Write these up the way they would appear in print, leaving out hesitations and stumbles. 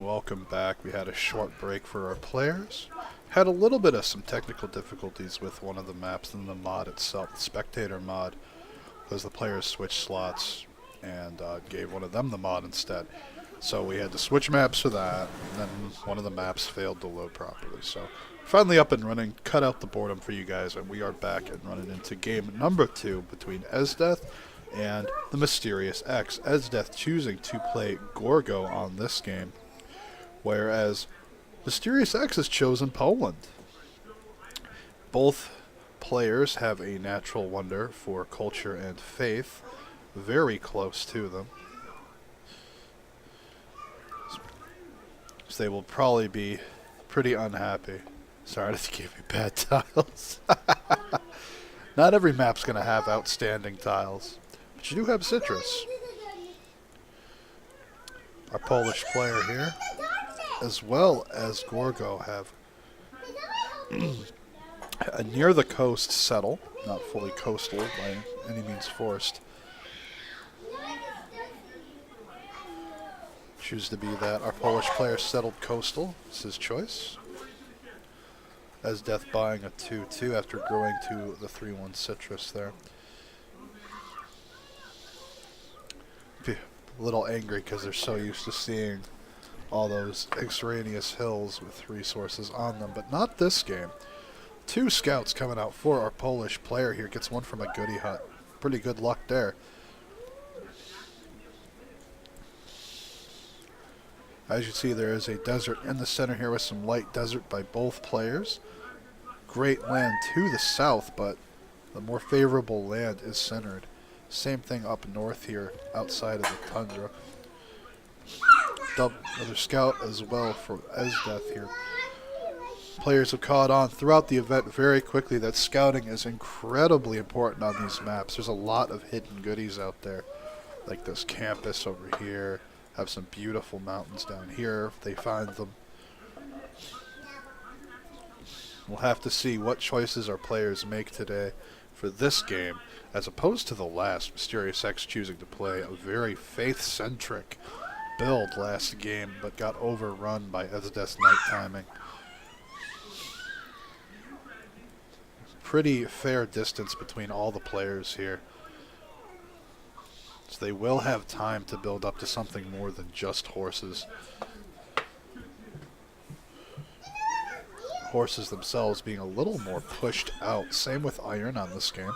Welcome back. We had a short break for our players. Had a little bit of some technical difficulties with one of the maps in the mod itself, the spectator mod, because the players switched slots and gave one of them the mod instead. So we had to switch maps for that, and then one of the maps failed to load properly. So finally up and running, cut out the boredom for you guys, and we are back and running into game number 2 between Esdeath and the MysteriousX. Esdeath choosing to play Gorgo on this game, whereas MysteriousX has chosen Poland. Both players have a natural wonder for culture and faith, very close to them. So they will probably be pretty unhappy. Sorry to give you bad tiles. Not every map's going to have outstanding tiles, but you do have citrus. Our Polish player here, as well as Gorgo, have a near the coast settle, not fully coastal by any means forced. Choose to be that. Our Polish player settled coastal. It's his choice. Esdeath buying a 2-2 after growing to the 3-1 citrus there. Be a little angry because they're so used to seeing all those extraneous hills with resources on them, but not this game. 2 scouts coming out for our Polish player here. Gets one from a goodie hut. Pretty good luck there. As you see, there is a desert in the center here with some light desert by both players. Great land to the south, but the more favorable land is centered. Same thing up north here, outside of the tundra. Another scout as well for Esdeath here. Players have caught on throughout the event very quickly that scouting is incredibly important on these maps. There's a lot of hidden goodies out there, like this campus over here. Have some beautiful mountains down here if they find them. We'll have to see what choices our players make today for this game, as opposed to the last. MysteriousX choosing to play a very faith-centric build last game, but got overrun by Esdeath's night timing. Pretty fair distance between all the players here. So they will have time to build up to something more than just horses. Horses themselves being a little more pushed out. Same with iron on this game.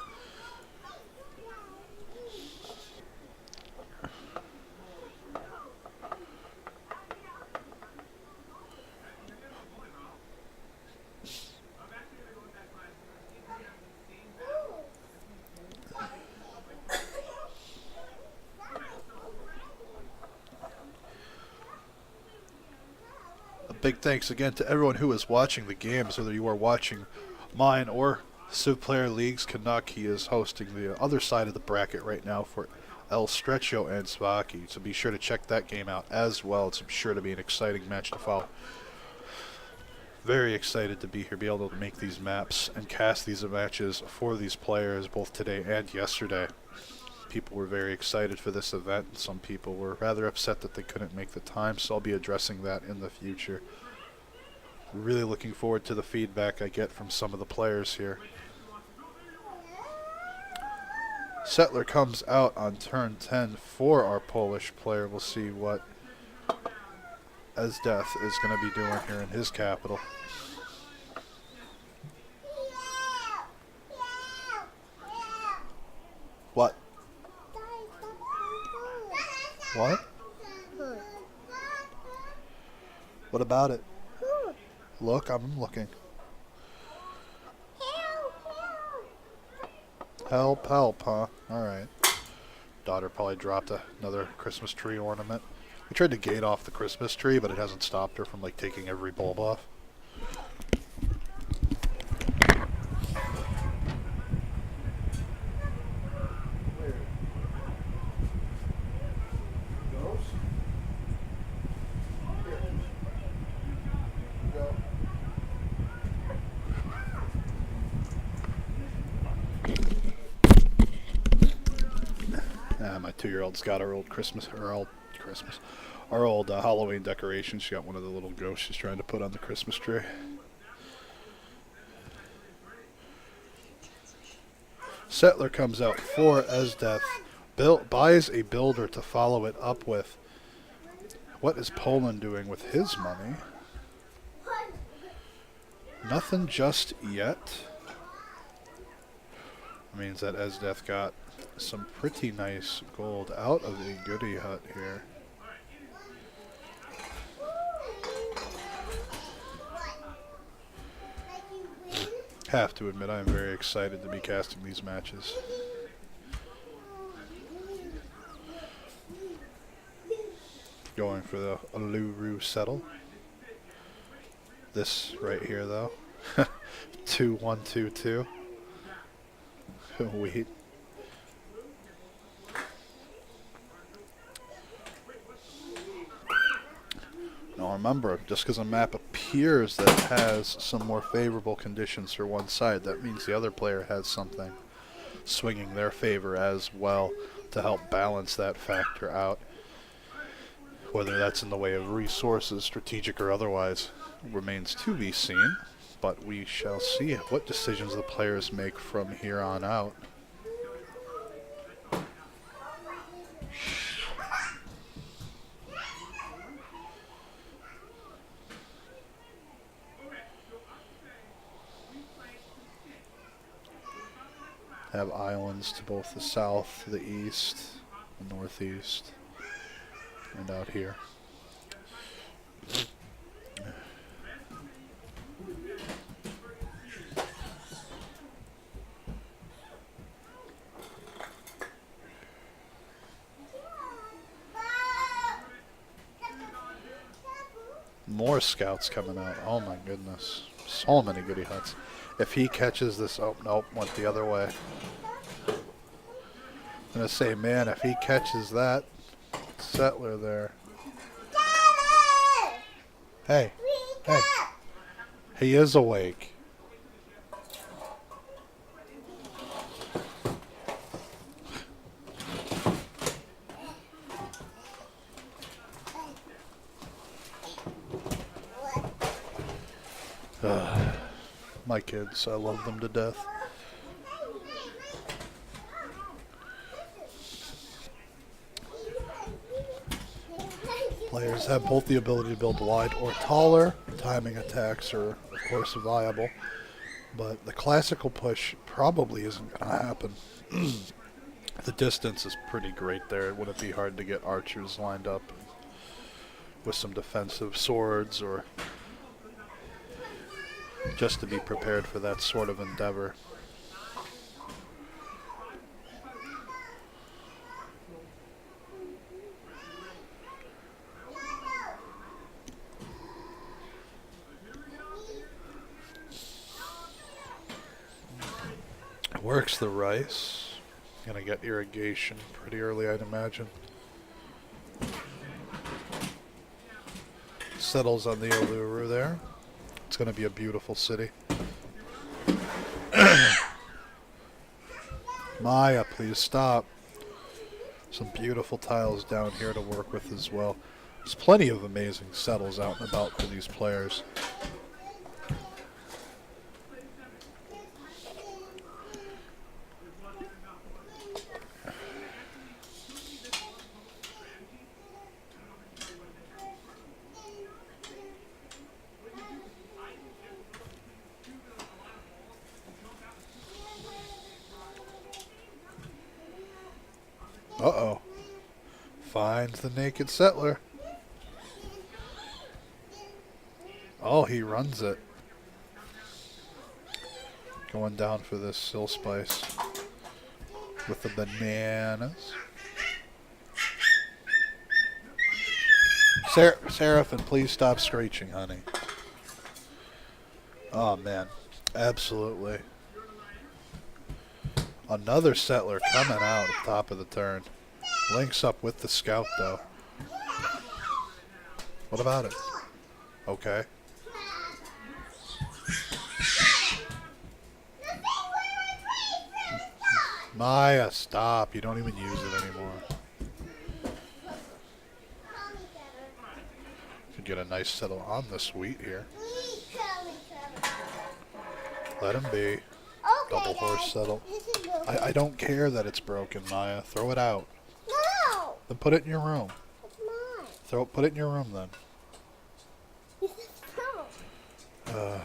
Big thanks again to everyone who is watching the games, whether you are watching mine or CivPlayer League's Canuck. He is hosting the other side of the bracket right now for El Stretcho and Svaki, so be sure to check that game out as well. It's sure to be an exciting match to follow. Very excited to be here, be able to make these maps and cast these matches for these players both today and yesterday. People were very excited for this event. Some people were rather upset that they couldn't make the time, so I'll be addressing that in the future. Really looking forward to the feedback I get from some of the players here. Settler comes out on turn 10 for our Polish player. We'll see what Esdeath is going to be doing here in his capital. What? What? What about it? Look, I'm looking. Help, help, huh? Alright. Daughter probably dropped another Christmas tree ornament. We tried to gate off the Christmas tree, but it hasn't stopped her from, like, taking every bulb off. My 2-year-old's got our old our old Halloween decoration. She got one of the little ghosts she's trying to put on the Christmas tree. Settler comes out for Esdeath. Buys a builder to follow it up with. What is Poland doing with his money? Nothing just yet. Means that Esdeath got some pretty nice gold out of a goodie hut here. Have to admit, I'm very excited to be casting these matches. Going for the Uluru settle. This right here, though. 2-1-2-2. Wait. Now remember, just because a map appears that has some more favorable conditions for one side, that means the other player has something swinging their favor as well to help balance that factor out. Whether that's in the way of resources, strategic or otherwise, remains to be seen. But we shall see what decisions the players make from here on out. Have islands to both the south, the east, the northeast, and out here. More scouts coming out. Oh my goodness. So many goodie huts. If he catches this, oh nope, went the other way. I'm gonna say, man, if he catches that settler there. Hey, hey, he is awake. My kids, I love them to death. Players have both the ability to build wide or taller. Timing attacks are, of course, viable. But the classical push probably isn't going to happen. The distance is pretty great there. It wouldn't be hard to get archers lined up with some defensive swords or just to be prepared for that sort of endeavor. Works the rice. Gonna get irrigation pretty early, I'd imagine. Settles on the Uluru there. It's going to be a beautiful city. Maya, please stop. Some beautiful tiles down here to work with as well. There's plenty of amazing settles out and about for these players. Uh-oh. Finds the naked settler. Oh, he runs it. Going down for this sill spice with the bananas. Seraphin, please stop screeching, honey. Oh, man. Absolutely. Another settler coming out at the top of the turn. Links up with the scout, though. What about it? Okay. Maya, stop. You don't even use it anymore. get a nice settle on this wheat here. Let him be. Double horse settle. I don't care that it's broken, Maya. Throw it out. No! Then put it in your room. It's mine. Put it in your room then. No.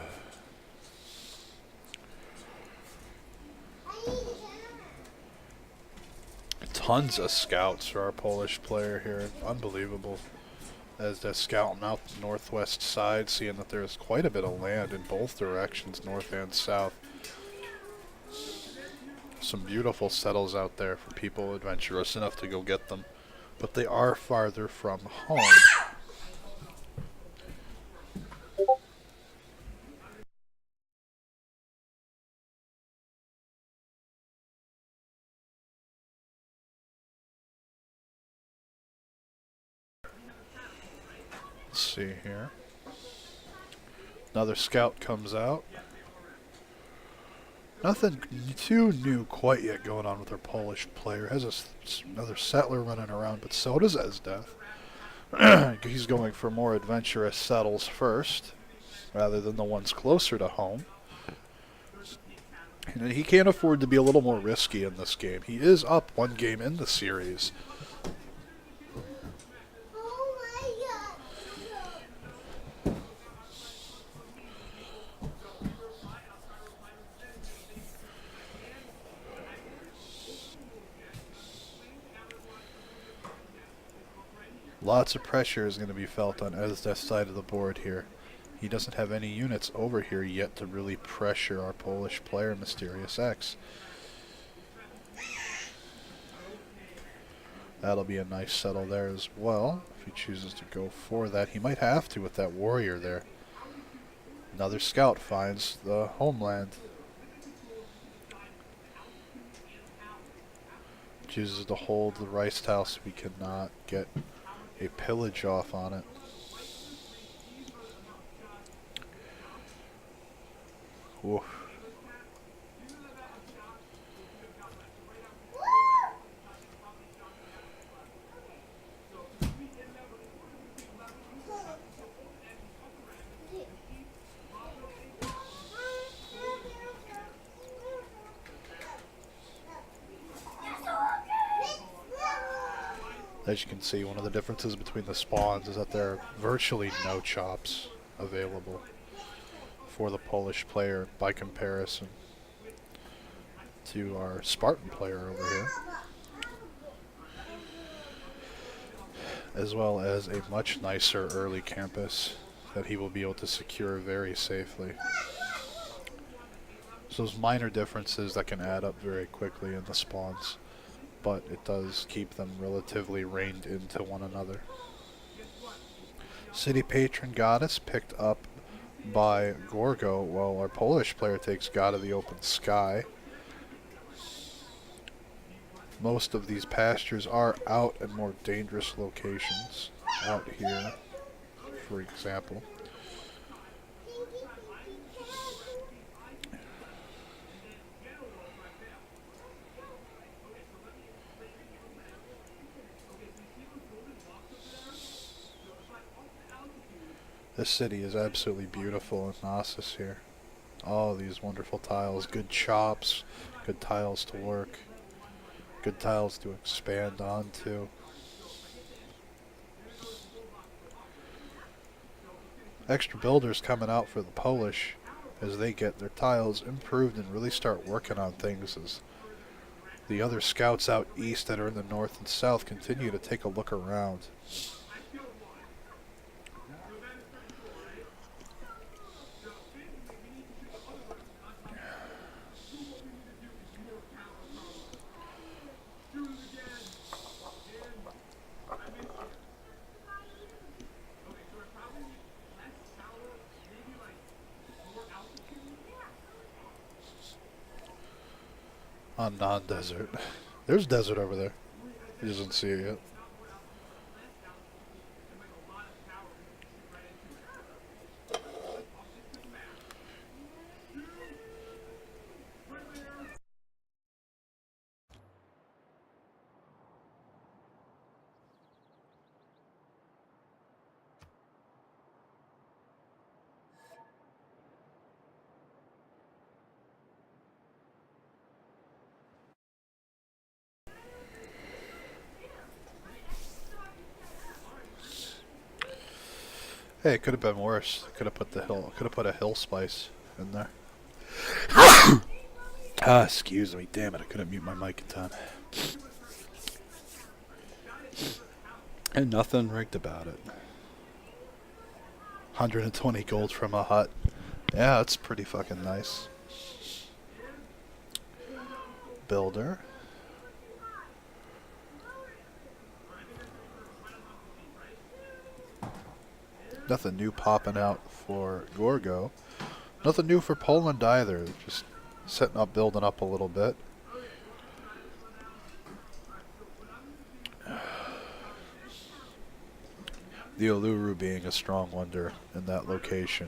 Tons of scouts for our Polish player here. Unbelievable. As they're scouting out the northwest side, seeing that there's quite a bit of land in both directions, north and south. Some beautiful settles out there for people adventurous enough to go get them. But they are farther from home. Let's see here. Another scout comes out. Nothing too new quite yet going on with our Polish player. Has another settler running around, but so does Esdeath. He's going for more adventurous settles first, rather than the ones closer to home. And he can't afford to be a little more risky in this game. He is up one game in the series. Lots of pressure is going to be felt on Esdeath's side of the board here. He doesn't have any units over here yet to really pressure our Polish player, MysteriousX. That'll be a nice settle there as well. If he chooses to go for that, he might have to with that warrior there. Another scout finds the homeland. Chooses to hold the rice tile so we cannot get a pillage off on it. Oof. As you can see, one of the differences between the spawns is that there are virtually no chops available for the Polish player by comparison to our Spartan player over here, as well as a much nicer early campus that he will be able to secure very safely. So those minor differences that can add up very quickly in the spawns, but it does keep them relatively reined into one another. City Patron Goddess picked up by Gorgo, while our Polish player takes God of the Open Sky. Most of these pastures are out in more dangerous locations. Out here, for example. This city is absolutely beautiful in Knossos here. All these wonderful tiles, good chops, good tiles to work, good tiles to expand onto. Extra builders coming out for the Polish as they get their tiles improved and really start working on things as the other scouts out east that are in the north and south continue to take a look around. On non-desert. There's desert over there. He doesn't see it yet. Hey, it could have been worse. Could have put the hill. Could have put a hill spice in there. Excuse me. Damn it! I couldn't mute my mic in time. And nothing rigged about it. 120 gold from a hut. Yeah, that's pretty fucking nice. Builder. Nothing new popping out for Gorgo. Nothing new for Poland either. Just setting up, building up a little bit. The Uluru being a strong wonder in that location.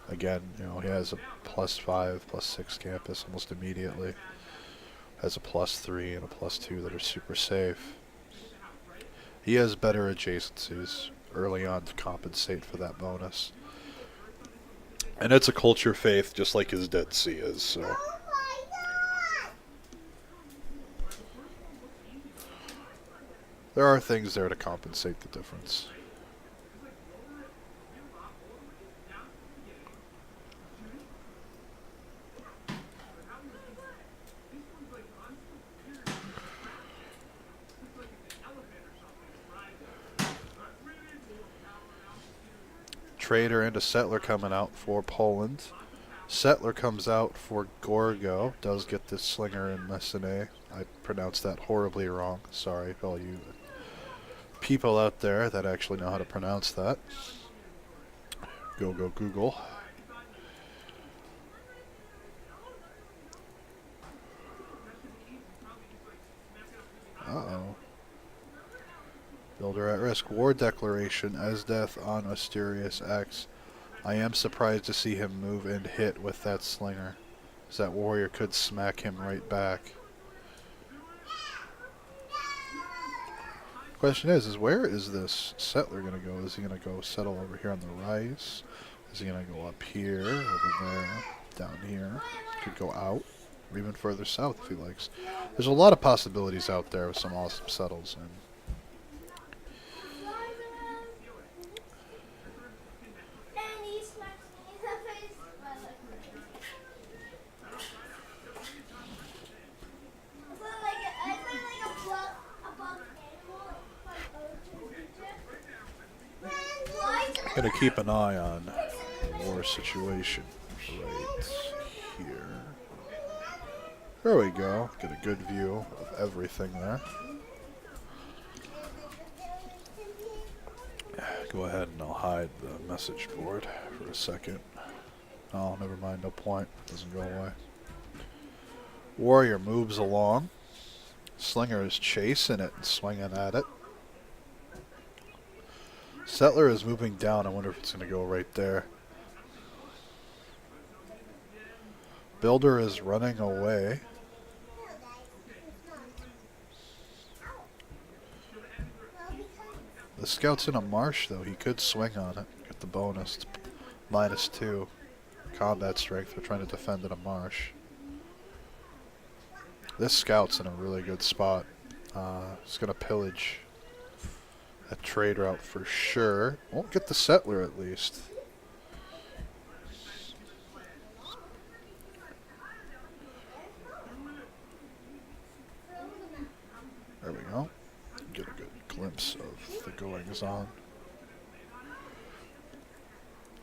Again, you know, he has a +5, +6 campus almost immediately. Has a +3 and a +2 that are super safe. He has better adjacencies early on to compensate for that bonus. And it's a culture faith just like his Dead Sea is, so. There are things there to compensate the difference. Trader and a settler coming out for Poland. Settler comes out for Gorgo. Does get this slinger in Messene. I pronounced that horribly wrong. Sorry for all you people out there that actually know how to pronounce that. Go Google. Uh-oh. Builder at risk. War declaration. Esdeath on MysteriousX. I am surprised to see him move and hit with that slinger, as that warrior could smack him right back. Question is where is this settler going to go? Is he going to go settle over here on the rice? Is he going to go up here, over there, down here? Could go out, or even further south if he likes. There's a lot of possibilities out there with some awesome settles. And gonna keep an eye on the war situation right here. There we go. Get a good view of everything there. Go ahead and I'll hide the message board for a second. Oh, never mind. No point. Doesn't go away. Warrior moves along. Slinger is chasing it and swinging at it. Settler is moving down. I wonder if it's going to go right there. Builder is running away. The scout's in a marsh, though. He could swing on it. Get the bonus. It's -2 combat strength. They're trying to defend in a marsh. This scout's in a really good spot. He's going to pillage a trade route for sure. Won't get the settler at least. There we go. Get a good glimpse of the goings on.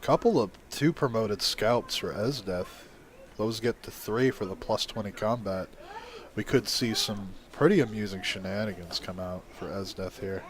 Couple of 2 promoted scouts for Esdeath. Those get to 3 for the +20 combat. We could see some pretty amusing shenanigans come out for Esdeath here.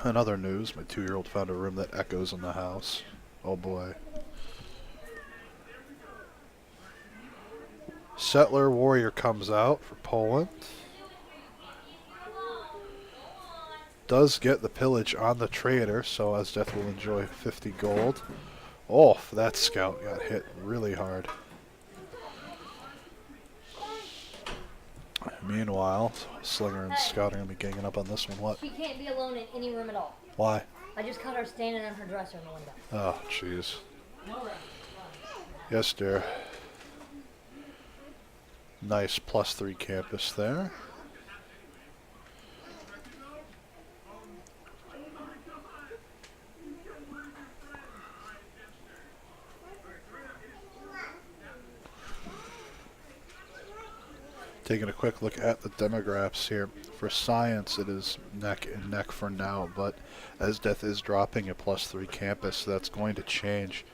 In other news, my 2-year-old found a room that echoes in the house. Oh boy. Settler Warrior comes out for Poland. Does get the pillage on the trader, so Esdeath will enjoy 50 gold. Oh, that scout got hit really hard. Meanwhile, Slinger and Scout are going to be ganging up on this one. What? She can't be alone in any room at all. Why? I just caught her standing on her dresser in the window. Oh, jeez. Yes, dear. Nice +3 campus there. Taking a quick look at the demographics here. For science, it is neck and neck for now, but Esdeath is dropping a +3 campus, so that's going to change.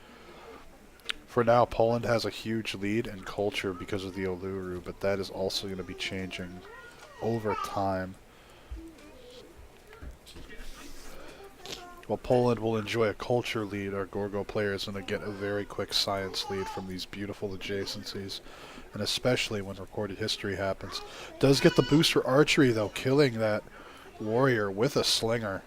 For now, Poland has a huge lead in culture because of the Oluru, but that is also going to be changing over time. While Poland will enjoy a culture lead, our Gorgo player is going to get a very quick science lead from these beautiful adjacencies, and especially when recorded history happens. Does get the boost for archery, though, killing that warrior with a slinger.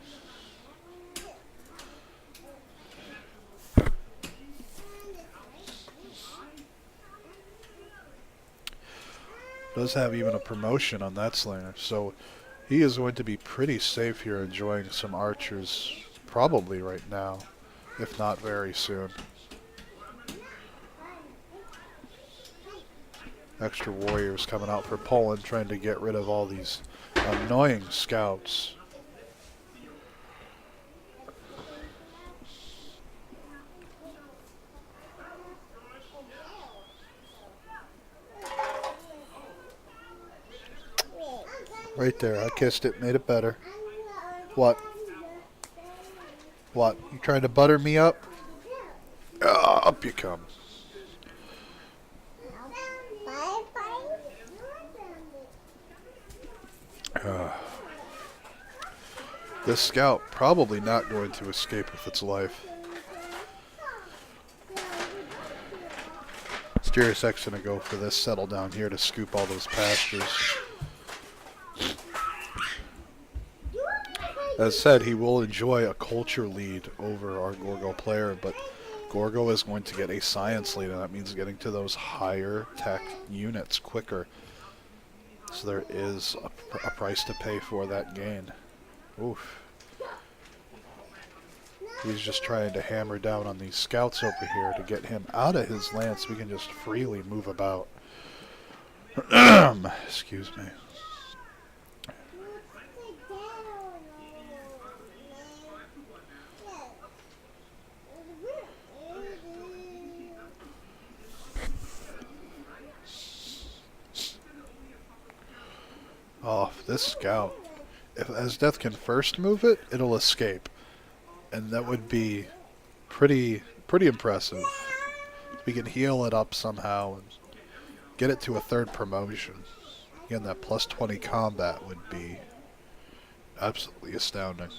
Does have even a promotion on that slinger, so he is going to be pretty safe here, enjoying some archers probably right now, if not very soon. Extra warriors coming out for Poland, trying to get rid of all these annoying scouts. Right there, I kissed it, made it better. What? What? You trying to butter me up? Up you come. This scout probably not going to escape with its life. MysteriousX gonna go for this, settle down here to scoop all those pastures. As said, he will enjoy a culture lead over our Gorgo player, but Gorgo is going to get a science lead, and that means getting to those higher tech units quicker. So there is a price to pay for that gain. Oof. He's just trying to hammer down on these scouts over here to get him out of his land so we can just freely move about. Excuse me. Oh, this scout. If Esdeath can first move it, it'll escape. And that would be pretty impressive. If we can heal it up somehow and get it to a third promotion. Again, that +20 combat would be absolutely astounding.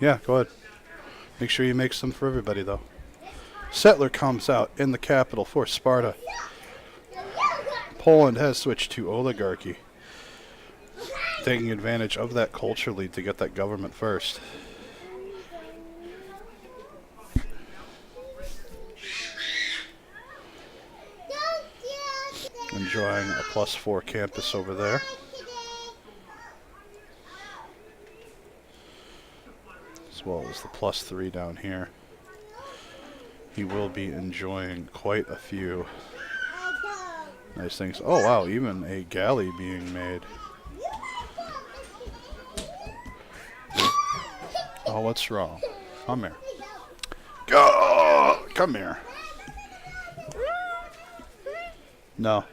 Yeah, go ahead. Make sure you make some for everybody, though. Settler comes out in the capital for Sparta. Poland has switched to oligarchy, taking advantage of that culturally to get that government first. Enjoying a +4 campus over there. As well as the +3 down here. He will be enjoying quite a few nice things. Oh wow, even a galley being made. Oh, what's wrong? Come here. Go! Come here. No.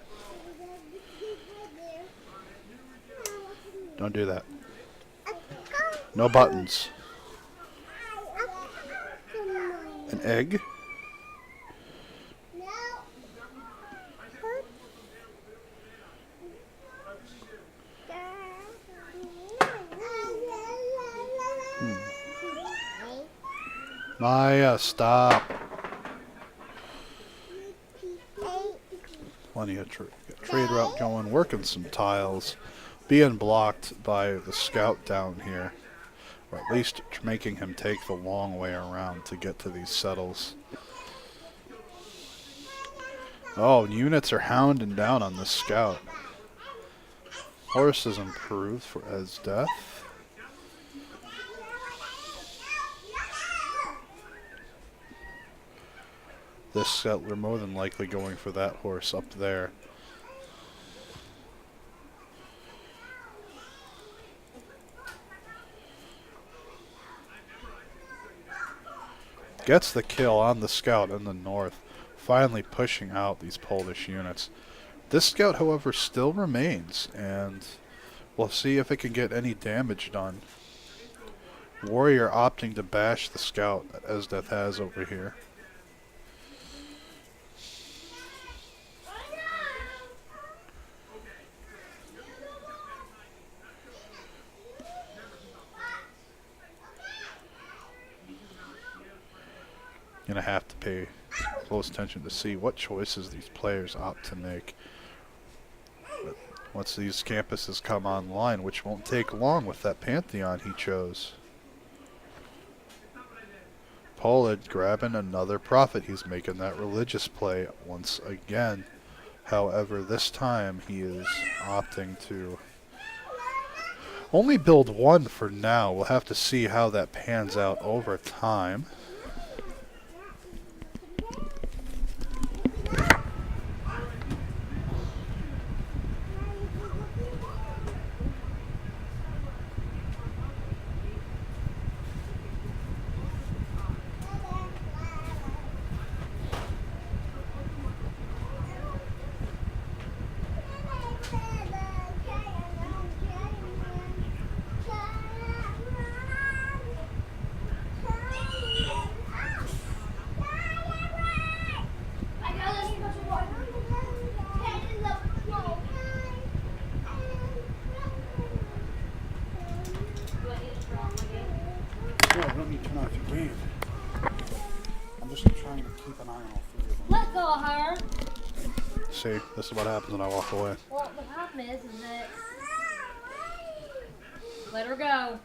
Don't do that. No buttons. An egg? Maya, stop. Plenty of trade route going, working some tiles. Being blocked by the scout down here. Or at least making him take the long way around to get to these settles. Oh, units are hounding down on the scout. Horse is improved for Esdeath. This settler more than likely going for that horse up there. Gets the kill on the scout in the north, finally pushing out these Polish units. This scout, however, still remains, and we'll see if it can get any damage done. Warrior opting to bash the scout that Esdeath has over here. Gonna have to pay close attention to see what choices these players opt to make. But once these campuses come online, which won't take long with that Pantheon he chose. Poland grabbing another prophet. He's making that religious play once again. However, this time he is opting to only build one for now. We'll have to see how that pans out over time. Let me turn off your game. I'm just trying to keep an eye on all three of them. Let go of her. See, this is what happens when I walk away. Well, the problem is that let her go.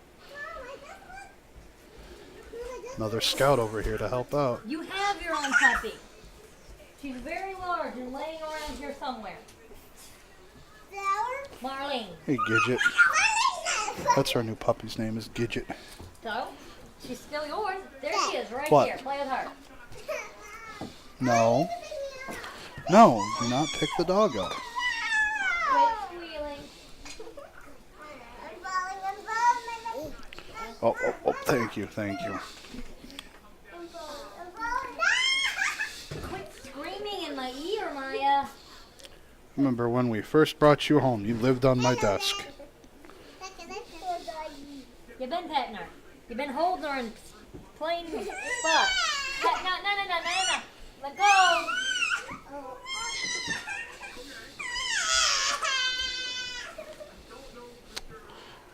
Another scout over here to help out. You have your own puppy. She's very large and laying around here somewhere. Marlene. Hey, Gidget. That's our new puppy's name, is Gidget. So, she's still yours. There she is, right What? here. Play with her. No. No, do not pick the dog up. Quit squealing. Oh, thank you, thank you. Quit screaming in my ear, Maya. Remember when we first brought you home, you lived on my desk. You've been petting her. You've been holding her and playing fuck. No. Let go.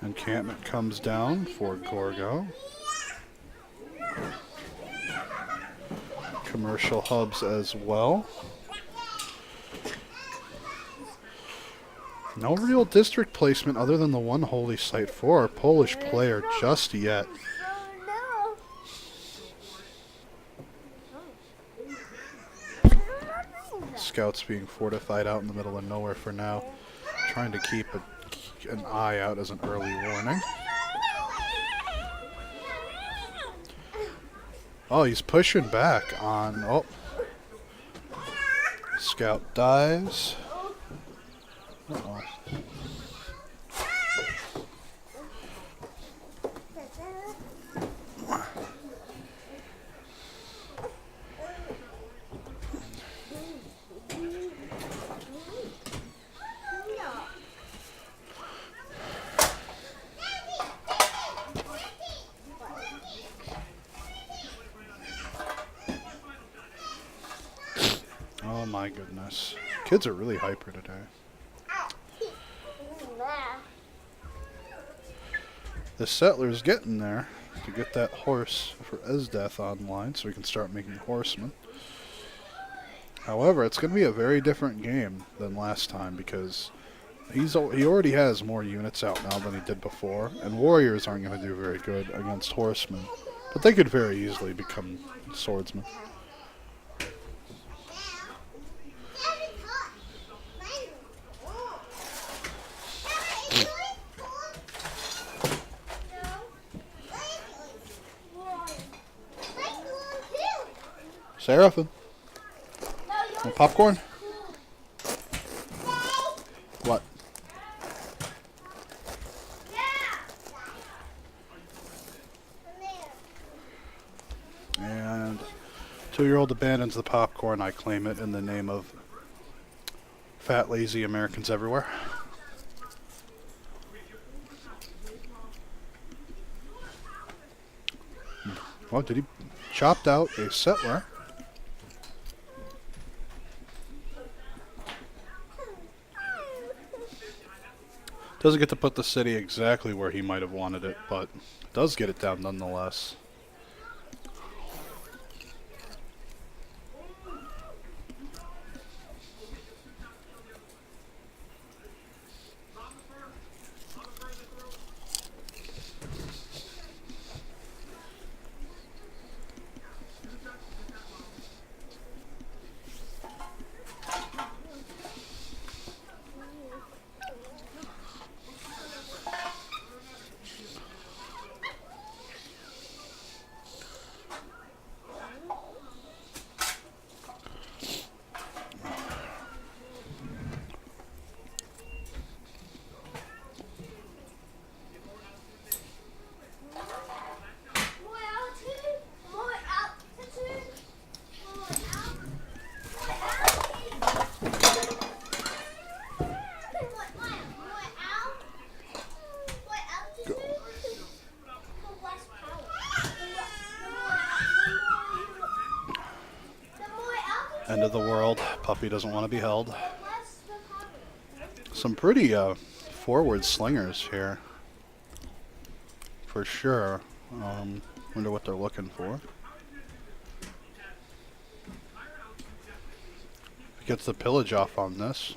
Encampment comes down for Gorgo. commercial hubs as well. No real district placement other than the one holy site for our Polish player just yet. Scouts being fortified out in the middle of nowhere for now. Trying to keep an eye out as an early warning. Oh, he's pushing back on... Oh. Scout dies. Uh-oh. Oh my goodness. Kids are really hyper today. The settler's getting there to get that horse for Esdeath online so we can start making horsemen. However, it's going to be a very different game than last time because he already has more units out now than he did before, and warriors aren't going to do very good against horsemen, but they could very easily become swordsmen. Seraphim. Want popcorn? What? And 2-year-old abandons the popcorn. I claim it in the name of fat, lazy Americans everywhere. Well, did he chopped out a settler? Doesn't get to put the city exactly where he might have wanted it, but does get it down nonetheless. End of the world. Puppy doesn't want to be held. Some pretty forward slingers here. For sure. Wonder what they're looking for. Gets the pillage off on this.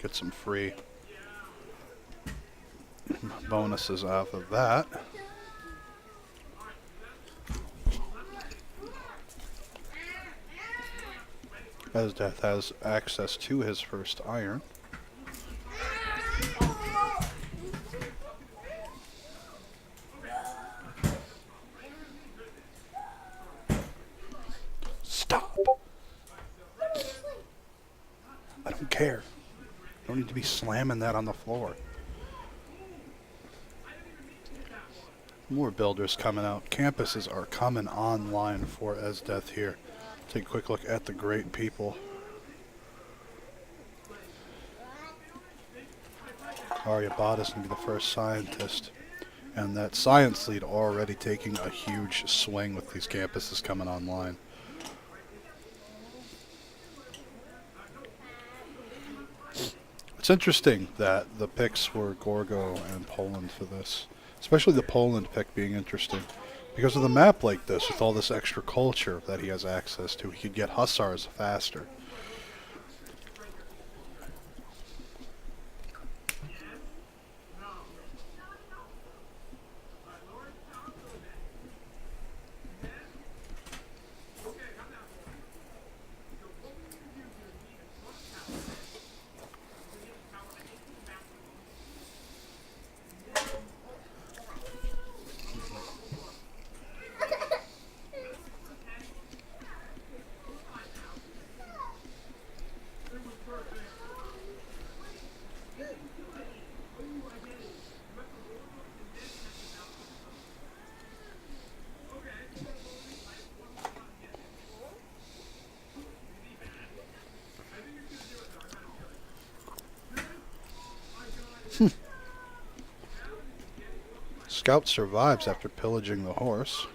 Get some free bonuses off of that. Esdeath has access to his first iron. Stop! I don't care. Don't need to be slamming that on the floor. More builders coming out. Campuses are coming online for Esdeath here. Take a quick look at the great people. Aryabhata is going to be the first scientist. And that science lead already taking a huge swing with these campuses coming online. It's interesting that the picks were Gorgo and Poland for this. Especially the Poland pick being interesting. Because of the map like this, with all this extra culture that he has access to, he could get hussars faster. Scout survives after pillaging the horse.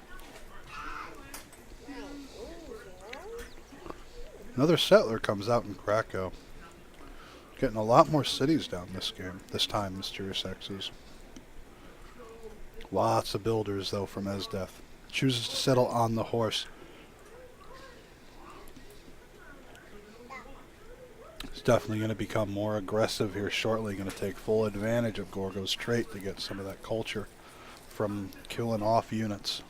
Another settler comes out in Krakow. Getting a lot more cities down this game. This time, MysteriousX is. Lots of builders, though, from Esdeath. Chooses to settle on the horse. He's definitely going to become more aggressive here shortly. Going to take full advantage of Gorgo's trait to get some of that culture from killing off units.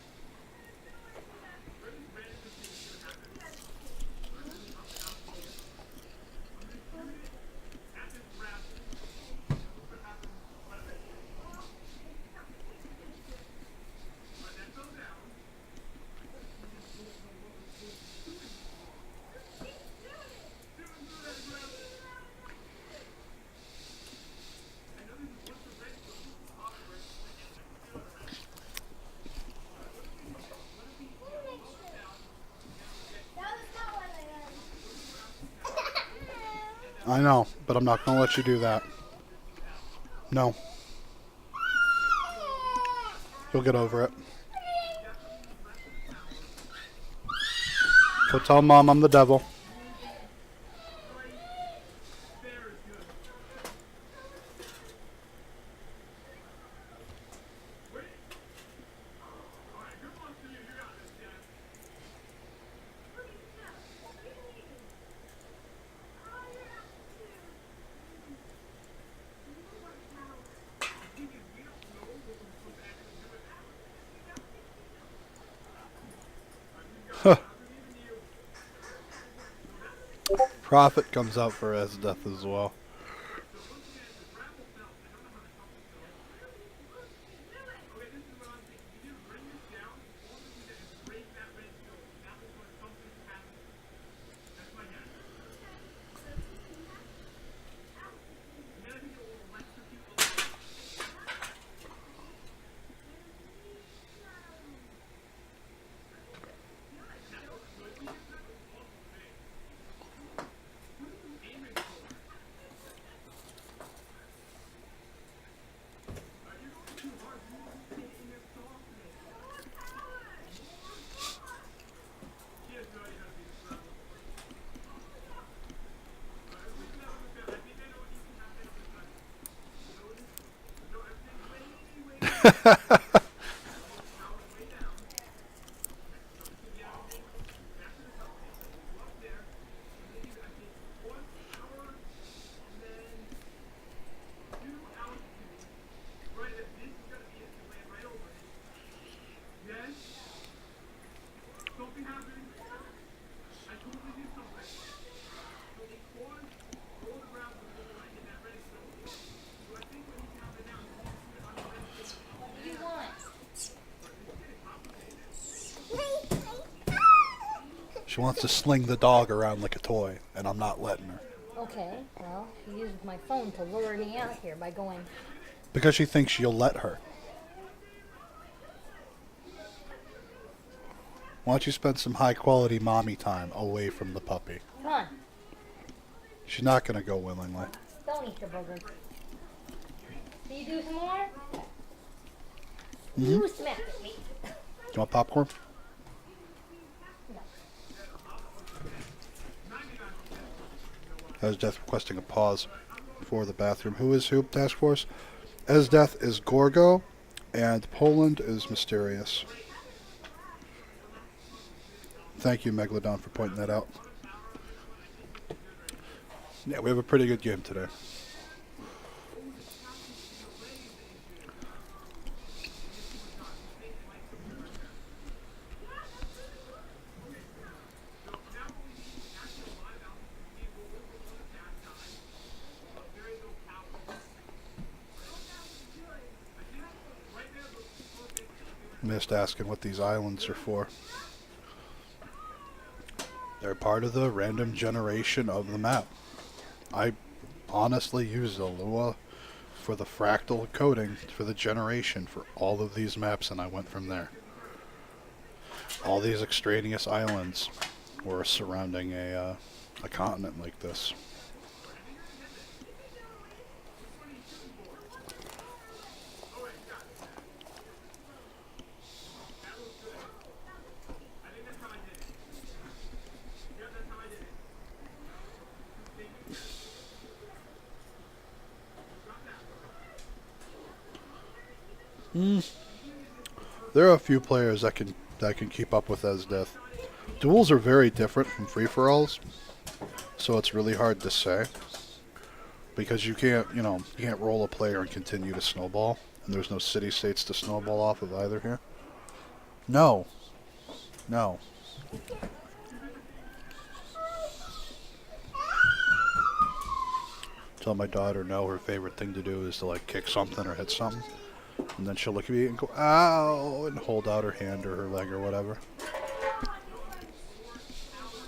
I know, but I'm not going to let you do that. No. You'll get over it. Go tell Mom I'm the devil. Prophet comes out for Esdeath as well. She wants to sling the dog around like a toy, and I'm not letting her. Okay, well, she used my phone to lure me out here by going... Because she thinks you'll let her. Why don't you spend some high-quality mommy time away from the puppy? Come on. She's not going to go willingly. Don't eat the booger. Can you do some more? Mm-hmm. You smacked at me. Do you want popcorn? Esdeath requesting a pause for the bathroom. Who is who? Task Force. Esdeath is Gorgo, and Poland is Mysterious. Thank you, Megalodon, for pointing that out. Yeah, we have a pretty good game today. Missed asking what these islands are for. They're part of the random generation of the map. I honestly use the Lua for the fractal coding for the generation for all of these maps, and I went from there. All these extraneous islands were surrounding a continent like this. There are a few players that can keep up with Esdeath. Duels are very different from free-for-alls, so it's really hard to say because you can't roll a player and continue to snowball, and there's no city states to snowball off of either here. No. Tell my daughter no, her favorite thing to do is to like kick something or hit something. And then she'll look at me and go, ow, and hold out her hand or her leg or whatever.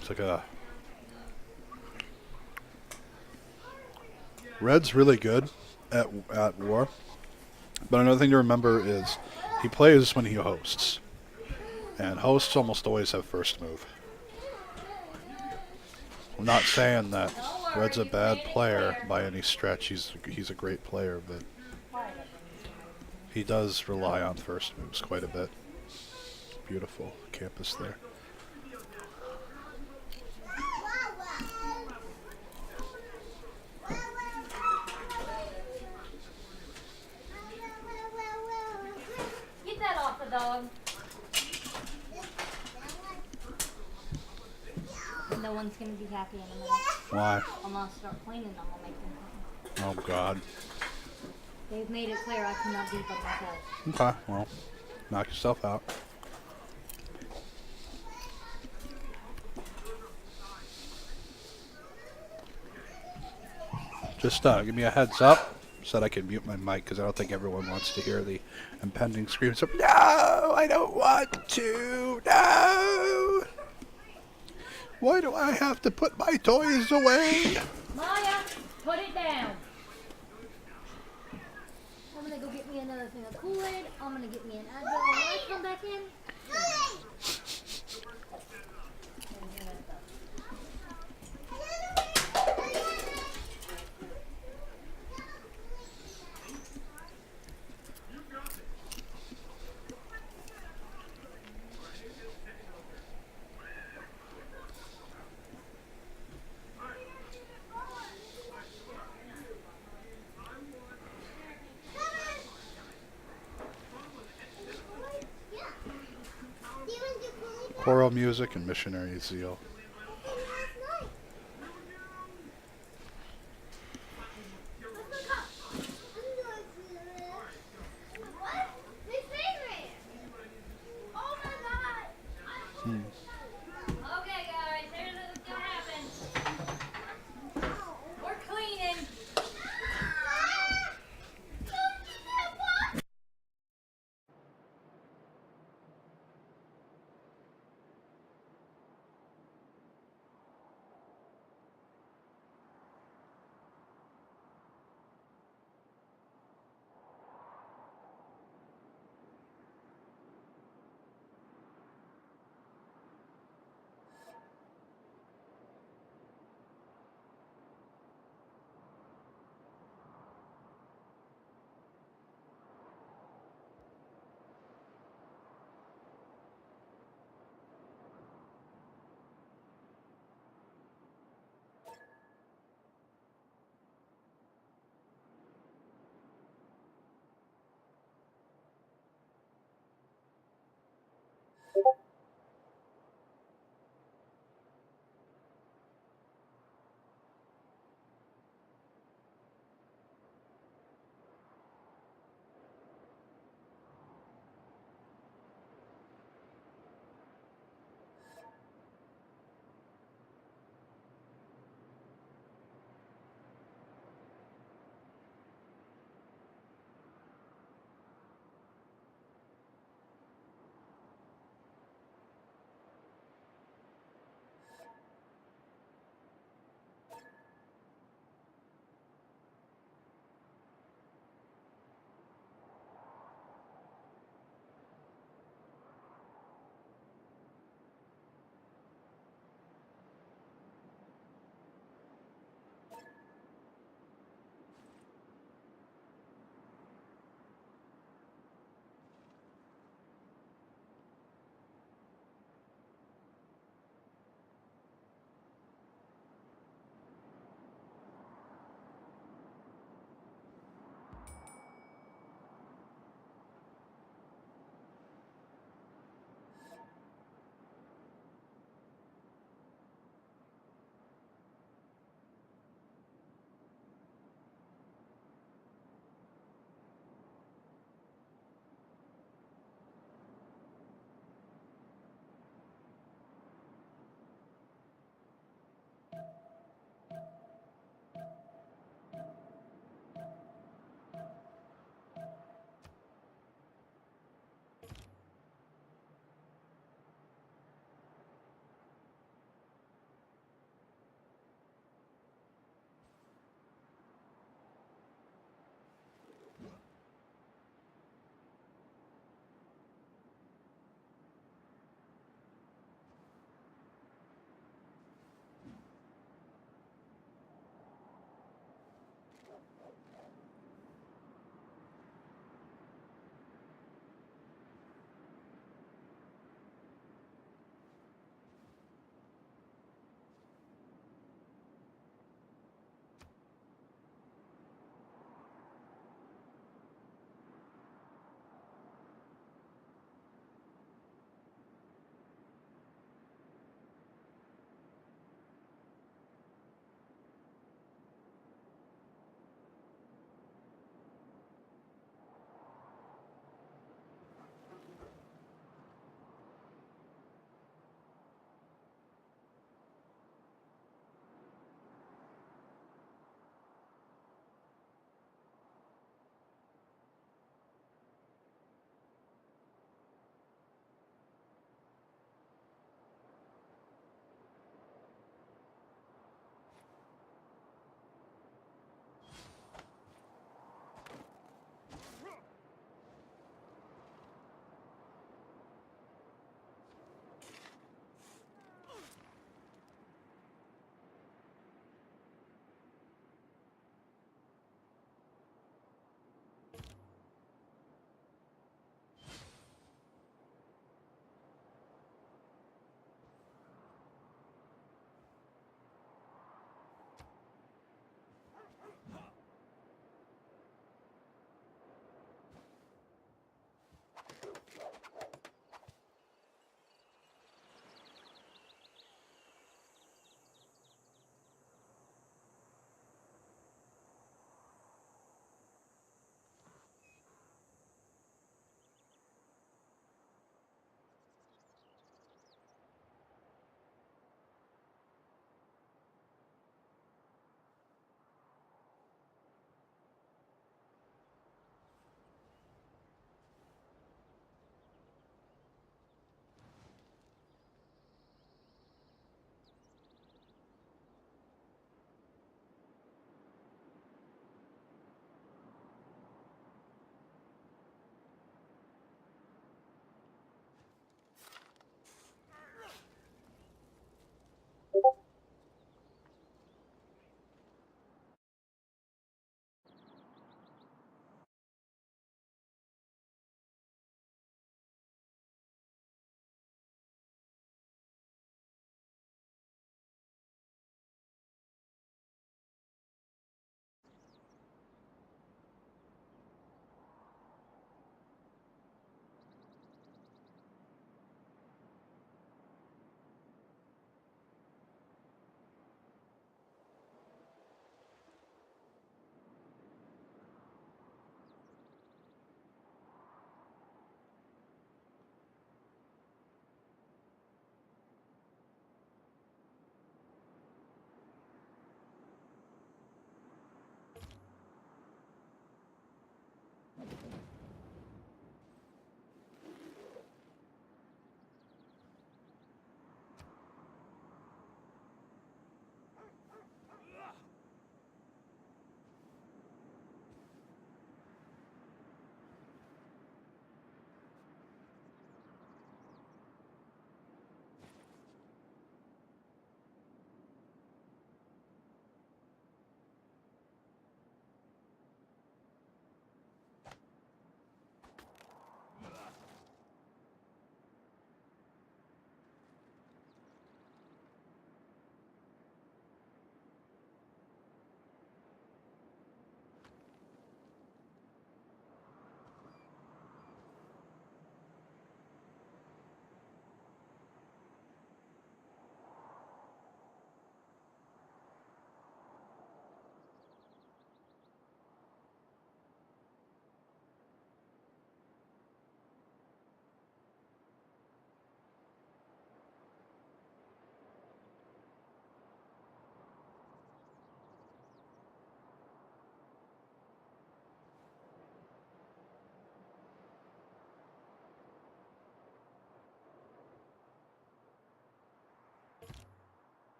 It's like a... Red's really good at war. But another thing to remember is he plays when he hosts. And hosts almost always have first move. I'm not saying that Red's a bad player by any stretch. He's a great player, but he does rely on first moves quite a bit. Beautiful campus there. Get that off the dog. No one's gonna be happy in a minute. Why? I'm gonna start cleaning them. I'll make them happy. Oh, God. They've made it clear I cannot beat up myself. Okay, well, knock yourself out. Just give me a heads up so that I can mute my mic because I don't think everyone wants to hear the impending screams of, no, I don't want to, no. Why do I have to put my toys away? Maya, put it down. I'm gonna go get me another thing of Kool-Aid. I'm gonna get me an Advil. When I come back in. Choral music and missionary zeal. Okay, guys, here's what's gonna happen. We're cleaning.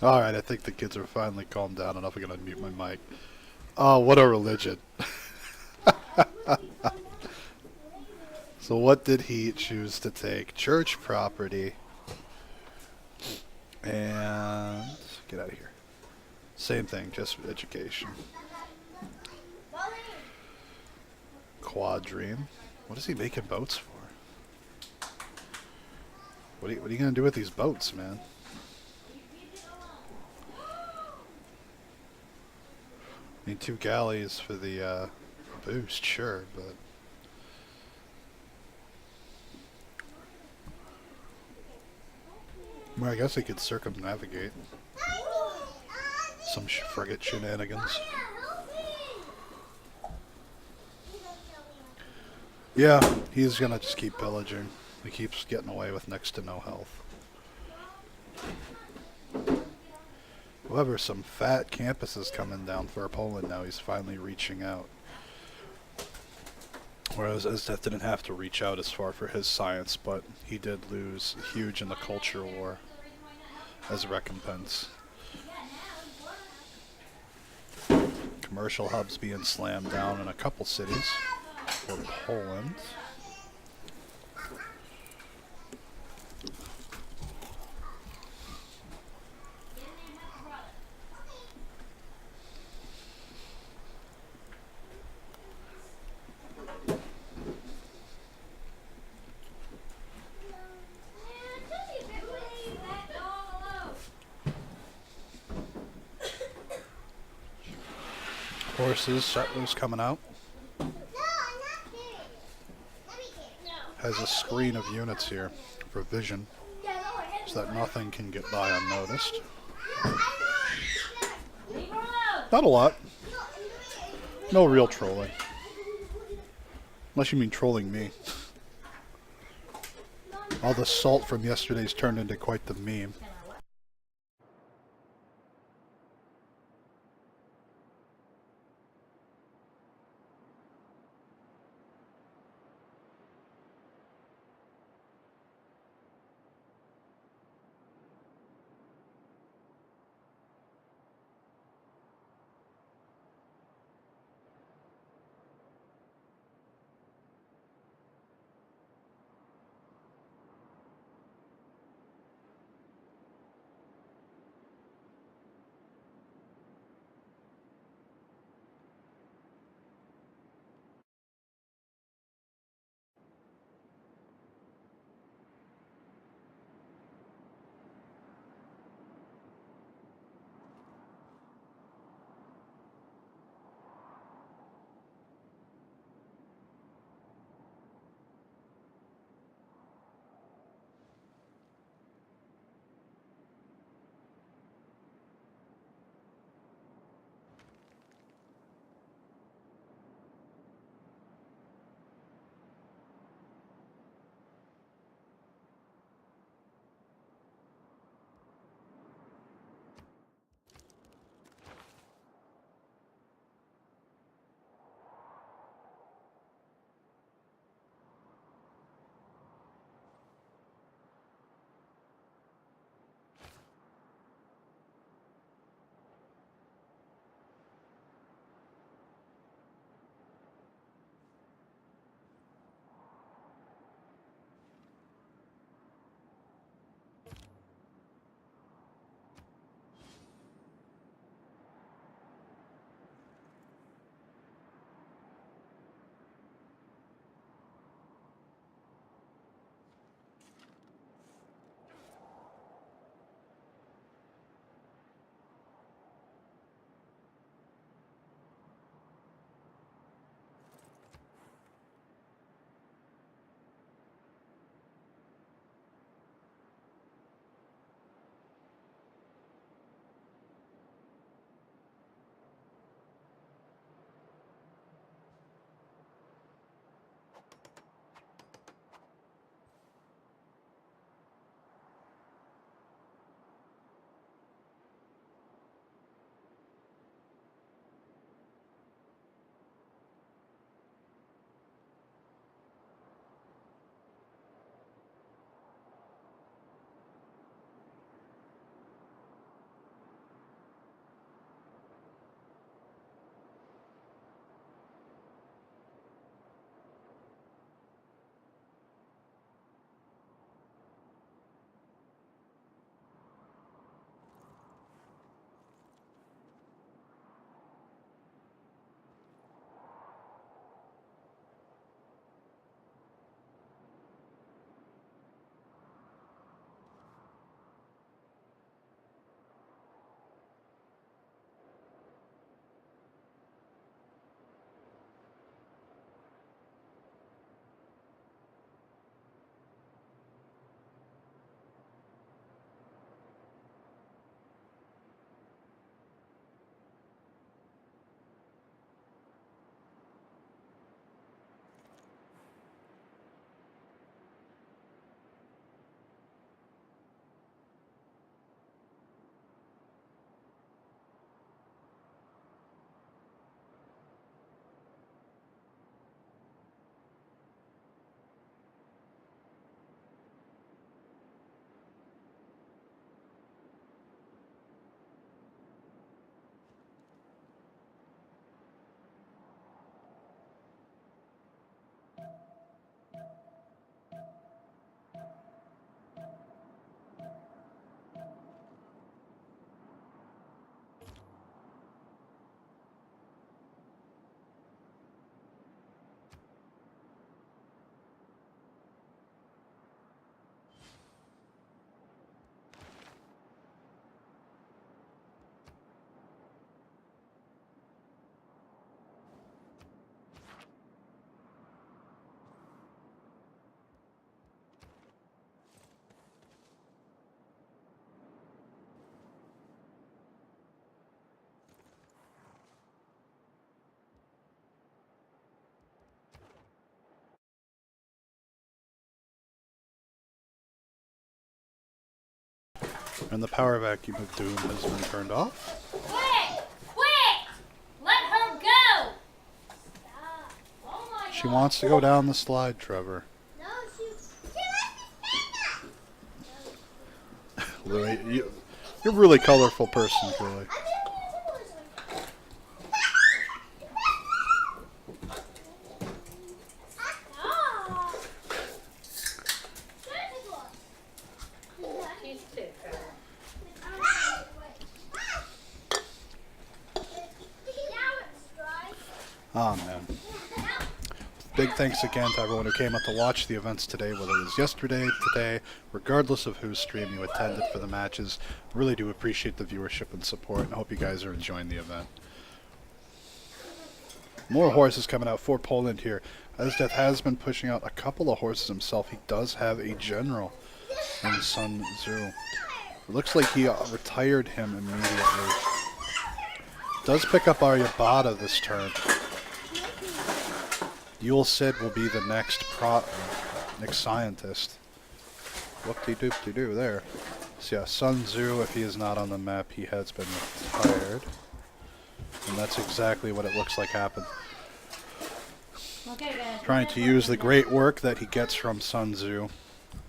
Alright, I think the kids are finally calmed down enough. I'm gonna mute my mic. Oh, what a religion. So what did he choose to take? Church property. And get out of here. Same thing, just education. Quadrine. What is he making boats for? What are you gonna do with these boats, man? I mean, 2 galleys for the boost, sure, but well, I guess he could circumnavigate some frigate shenanigans. Yeah, he's gonna just keep pillaging. He keeps getting away with next to no health. However, some fat campuses coming down for Poland now. He's finally reaching out. Whereas Esdeath didn't have to reach out as far for his science, but he did lose huge in the culture war as a recompense. Commercial hubs being slammed down in a couple cities for Poland. Horses, settlers coming out. Has a screen of units here for vision, so that nothing can get by unnoticed. Not a lot. No real trolling. Unless you mean trolling me. All the salt from yesterday's turned into quite the meme. And the power vacuum of doom has been turned off. Quick! Quick! Let her go! Oh my She God. wants to go down the slide, Trevor. No, she wants to stand up. Louis, you're a really colorful person, Louis. She's too, Trevor. Oh, man. Big thanks again to everyone who came out to watch the events today, whether it was yesterday, today, regardless of whose stream you attended for the matches. Really do appreciate the viewership and support, and I hope you guys are enjoying the event. More horses coming out for Poland here. Esdeath has been pushing out a couple of horses himself. He does have a general in Sun Tzu. It looks like he retired him immediately. Does pick up Aryabhata this turn. Yule Sid will be the next scientist. Whoop-de-doop-de-doo there. So yeah, Sun Tzu, if he is not on the map, he has been retired. And that's exactly what it looks like happened. Okay, guys. Trying to use the great work that he gets from Sun Tzu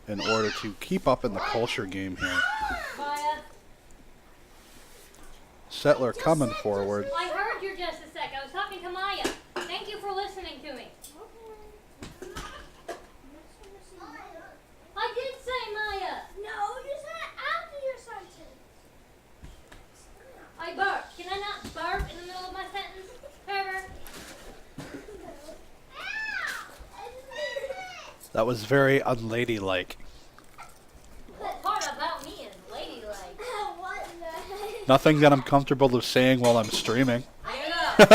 in order to keep up in the culture game here. Maya, Settler coming forward. I heard you just a sec. I was talking to Maya. Thank you for listening to me. I did say Maya. No, you said after your sentence. I burped. Can I not burp in the middle of my sentence, Trevor? That was very unladylike. The part about me is ladylike. What the Nothing that I'm comfortable with saying while I'm streaming. I know.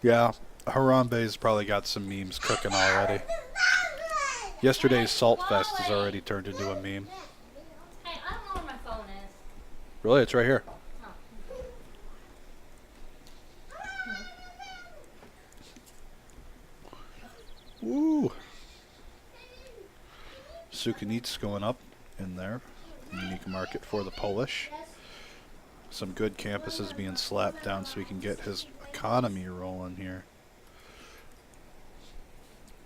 Yeah, Harambe's probably got some memes cooking already. Yesterday's Salt Fest has already turned into a meme. Hey, I don't know where my phone is. Really? It's right here. Woo! Sukanit's going up in there. Unique market for the Polish. Some good campuses being slapped down so he can get his economy rolling here.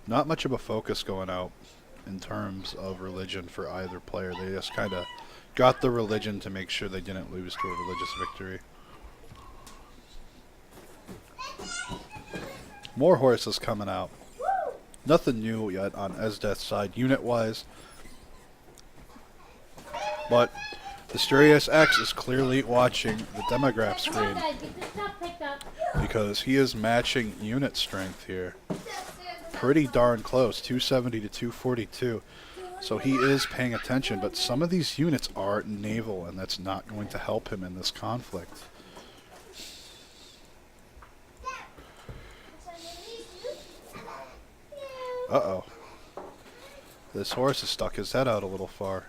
Not much of a focus going out in terms of religion for either player. They just kind of got the religion to make sure they didn't lose to a religious victory. More horses coming out. Nothing new yet on Esdeath's side unit-wise. But MysteriousX is clearly watching the demograph Come on, screen guys, get this stuff picked up. because he is matching unit strength here. Pretty darn close, 270 to 242. So he is paying attention, but some of these units are naval, and that's not going to help him in this conflict. Uh-oh. This horse has stuck his head out a little far.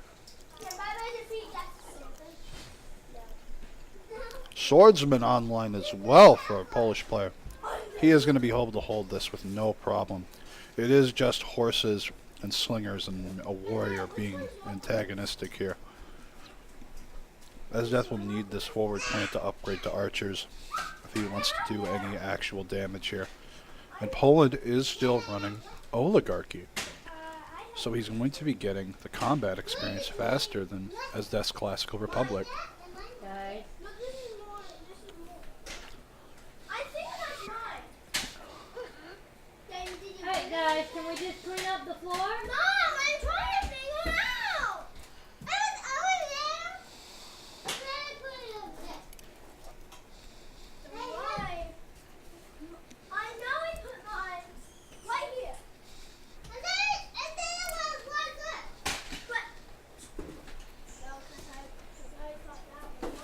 Swordsman online as well for a Polish player. He is going to be able to hold this with no problem. It is just horses and slingers and a warrior being antagonistic here. Esdeath will need this forward plant to upgrade to archers if he wants to do any actual damage here. And Poland is still running oligarchy. So he's going to be getting the combat experience faster than Esdeath's Classical Republic. Guys. Hey, guys, can we just clean up the floor? Mom, I'm trying to figure it out. I was over there. And then I put it over there. Hey, I know we put mine right here. And then it was like that. But no, because I thought that was mine.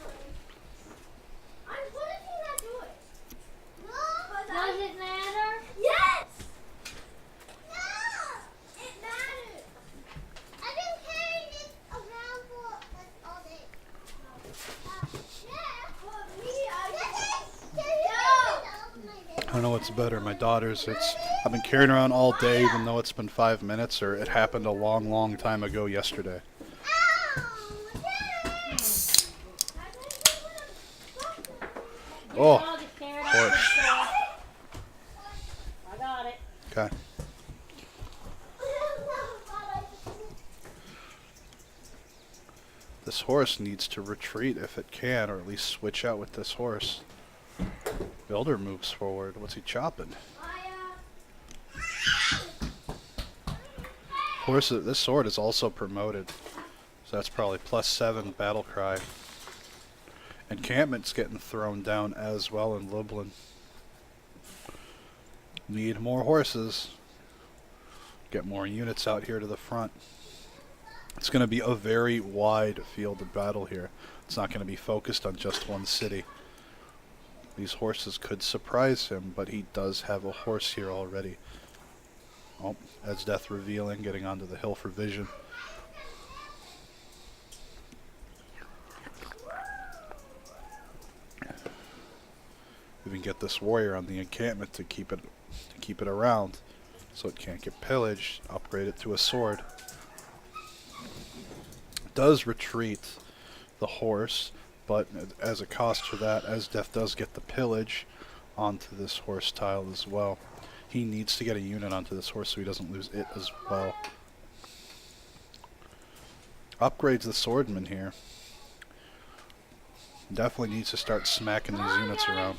What if you not do it? No. Does it matter? Yes. No, it matters. don't know what's better. My daughter's, I've been carrying around all day even though it's been 5 minutes, or it happened a long, long time ago yesterday. Oh, Dog is tearing up horse. the floor. I got it. Okay. This horse needs to retreat if it can, or at least switch out with this horse. Builder moves forward. What's he chopping? Horse, this sword is also promoted. So that's probably +7 battle cry. Encampment's getting thrown down as well in Lublin. Need more horses. Get more units out here to the front. It's going to be a very wide field of battle here. It's not going to be focused on just one city. These horses could surprise him, but he does have a horse here already. Oh, Esdeath revealing, getting onto the hill for vision. Even get this warrior on the encampment to keep it around, so it can't get pillaged. Upgrade it to a sword. Does retreat the horse, but as a cost for that, Esdeath does get the pillage onto this horse tile as well. He needs to get a unit onto this horse so he doesn't lose it as well. Upgrades the swordman here. Definitely needs to start smacking these units around.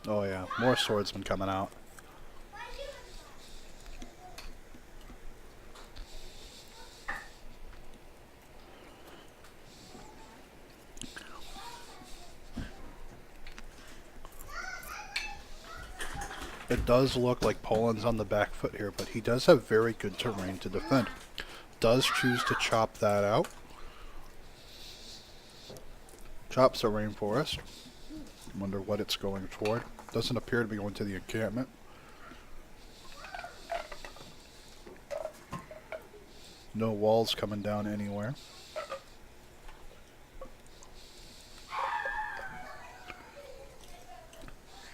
Oh yeah, more swordsmen coming out. It does look like Poland's on the back foot here, but he does have very good terrain to defend. Does choose to chop that out. Chops a rainforest. Wonder what it's going toward. Doesn't appear to be going to the encampment. No walls coming down anywhere.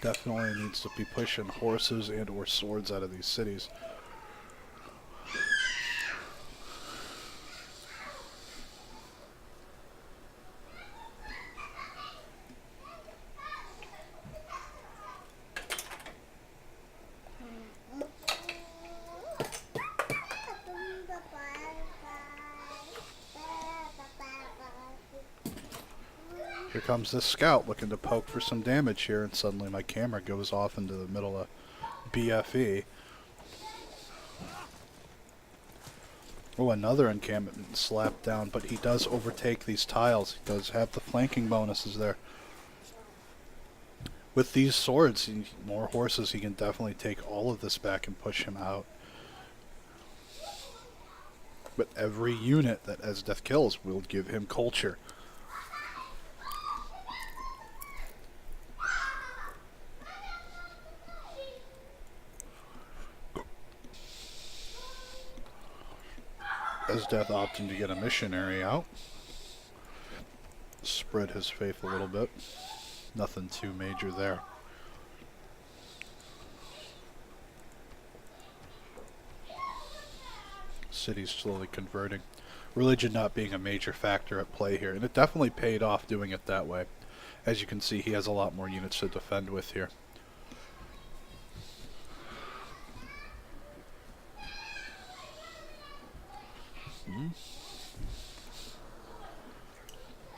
Definitely needs to be pushing horses and or swords out of these cities. Here comes this scout looking to poke for some damage here, and suddenly my camera goes off into the middle of BFE. Oh, another encampment slapped down, but he does overtake these tiles. He does have the flanking bonuses there. With these swords, more horses, he can definitely take all of this back and push him out. But every unit that Esdeath kills will give him culture. Esdeath opting to get a missionary out. Spread his faith a little bit. Nothing too major there. City's slowly converting. Religion not being a major factor at play here, and it definitely paid off doing it that way. As you can see, he has a lot more units to defend with here.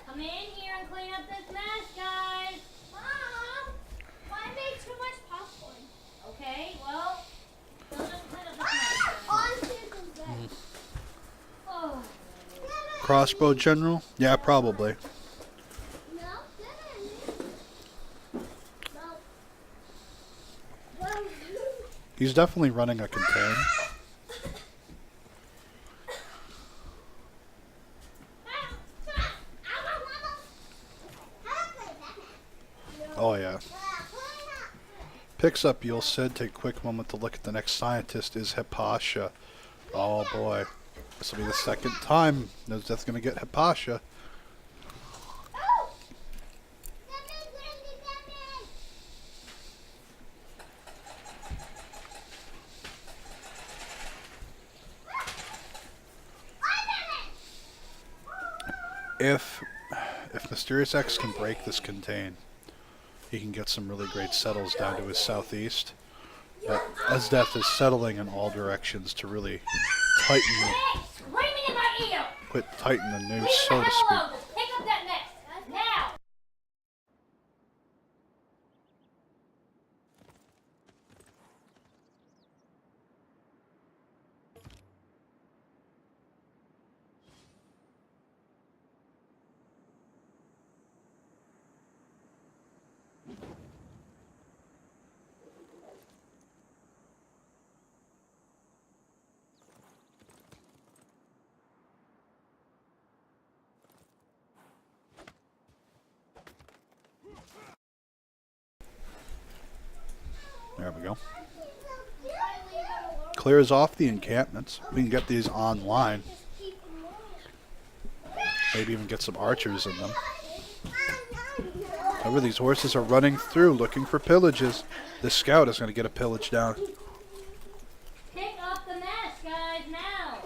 Come in here and clean up this mess, guys. Mom, why make too much popcorn? Okay, well, don't just clean up this mess. On Susan's bed. Oh. Crossbow general? Yeah, probably. No, no. He's definitely running a contain. Oh yeah. Picks up Yul Cid. Take a quick moment to look at the next scientist is Hypatia. Oh boy. This will be the second time Esdeath's going to get Hypatia. If MysteriousX can break this contain, he can get some really great settles down to his southeast. But Esdeath is settling in all directions to really tighten, Screaming in my ear! tighten the noose, Leave so the to hell speak. alone! Just pick up that mess! Now! There we go. Clears off the encampments. We can get these online. Maybe even get some archers in them. However, these horses are running through looking for pillages. This scout is going to get a pillage down. Pick up the mess, guys, now!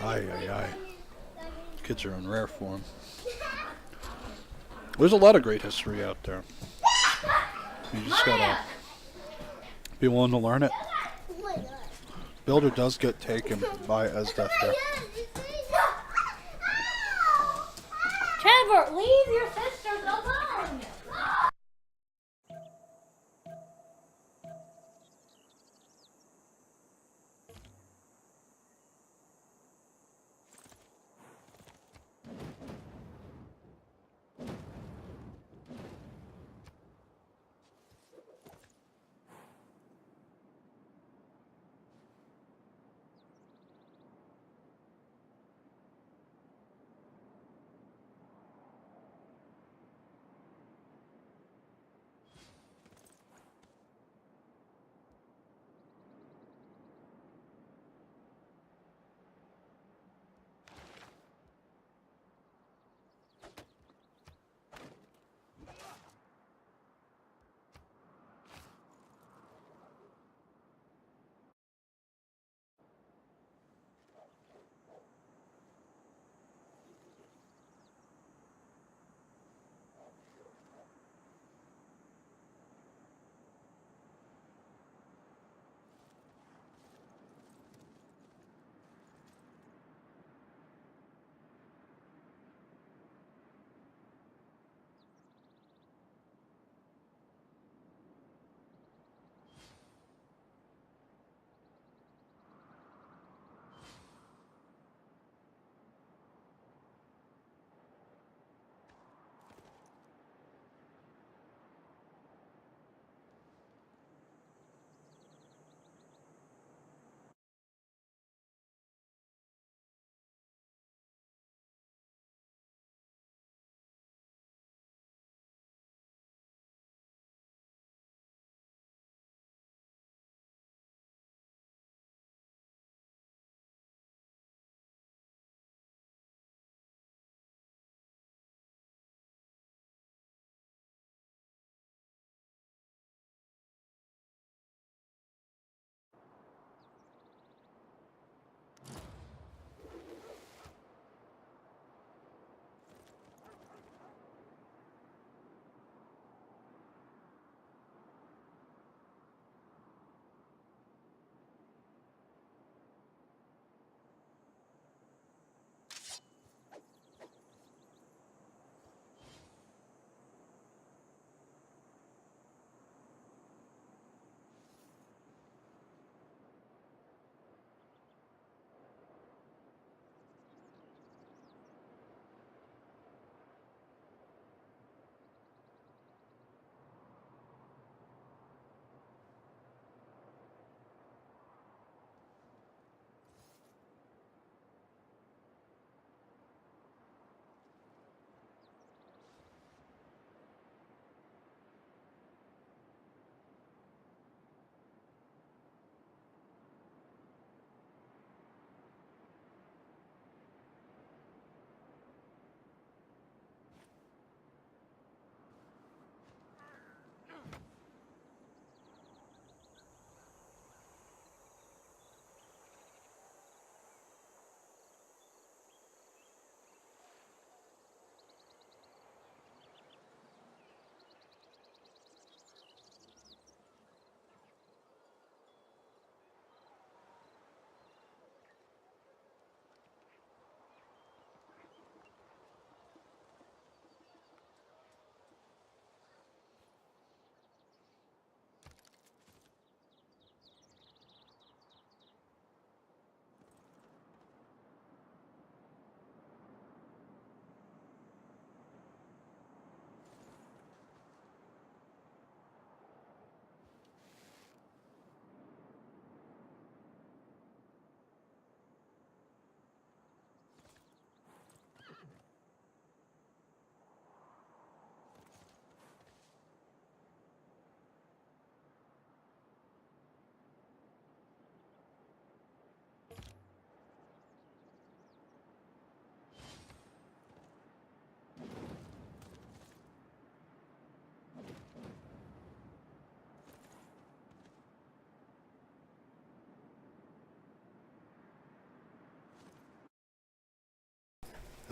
Aye, aye, aye. Kids are in rare form. There's a lot of great history out there. You just gotta be willing to learn it. Builder does get taken by Esdeath there. Trevor, leave your sisters alone!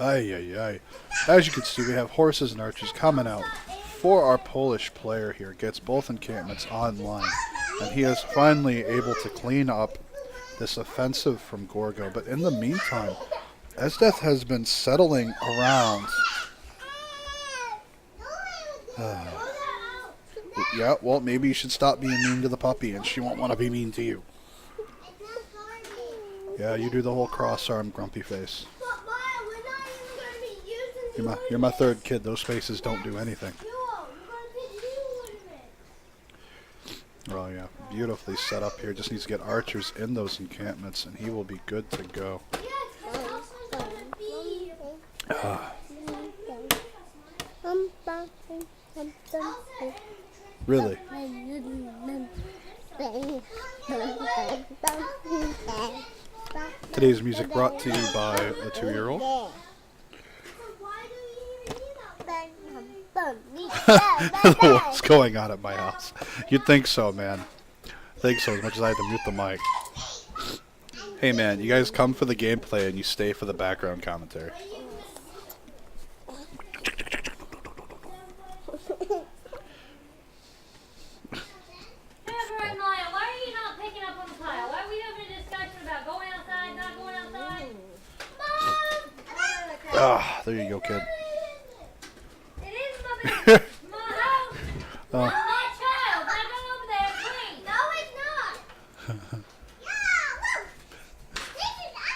Ay, ay, ay. As you can see, we have horses and archers coming out. For our Polish player here, gets both encampments online. And he is finally able to clean up this offensive from Gorgo. But in the meantime, Esdeath has been settling around. Yeah, well, maybe you should stop being mean to the puppy, and she won't want to be mean to you. Yeah, you do the whole cross-arm grumpy face. You're my third kid. Those faces don't do anything. Oh yeah, beautifully set up here. Just needs to get archers in those encampments, and he will be good to go. Really? Today's music brought to you by a 2-year-old. What's going on at my house? You'd think so, man. Think so, as much as I had to mute the mic. Hey, man, you guys come for the gameplay and you stay for the background commentary. Ah, there you go, kid. It is my house. Oh. My child. Now go over there, please. No, it's not.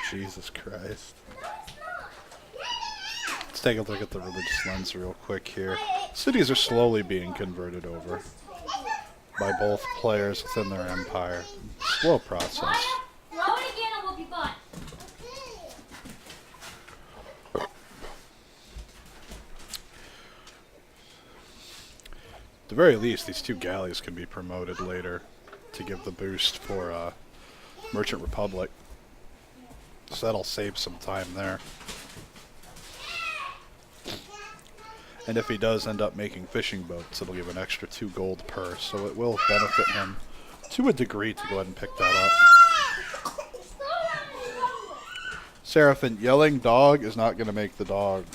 Jesus Christ. No, it's not. Let's take a look at the religious lens real quick here. Cities are slowly being converted over by both players within their empire. Slow process. Throw it again and whoop your butt. At the very least, these 2 galleys can be promoted later to give the boost for Merchant Republic. So that'll save some time there. And if he does end up making fishing boats, it'll give an extra 2 gold per, so it will benefit him to a degree to go ahead and pick that up. Seraphin, yelling dog is not going to make the dog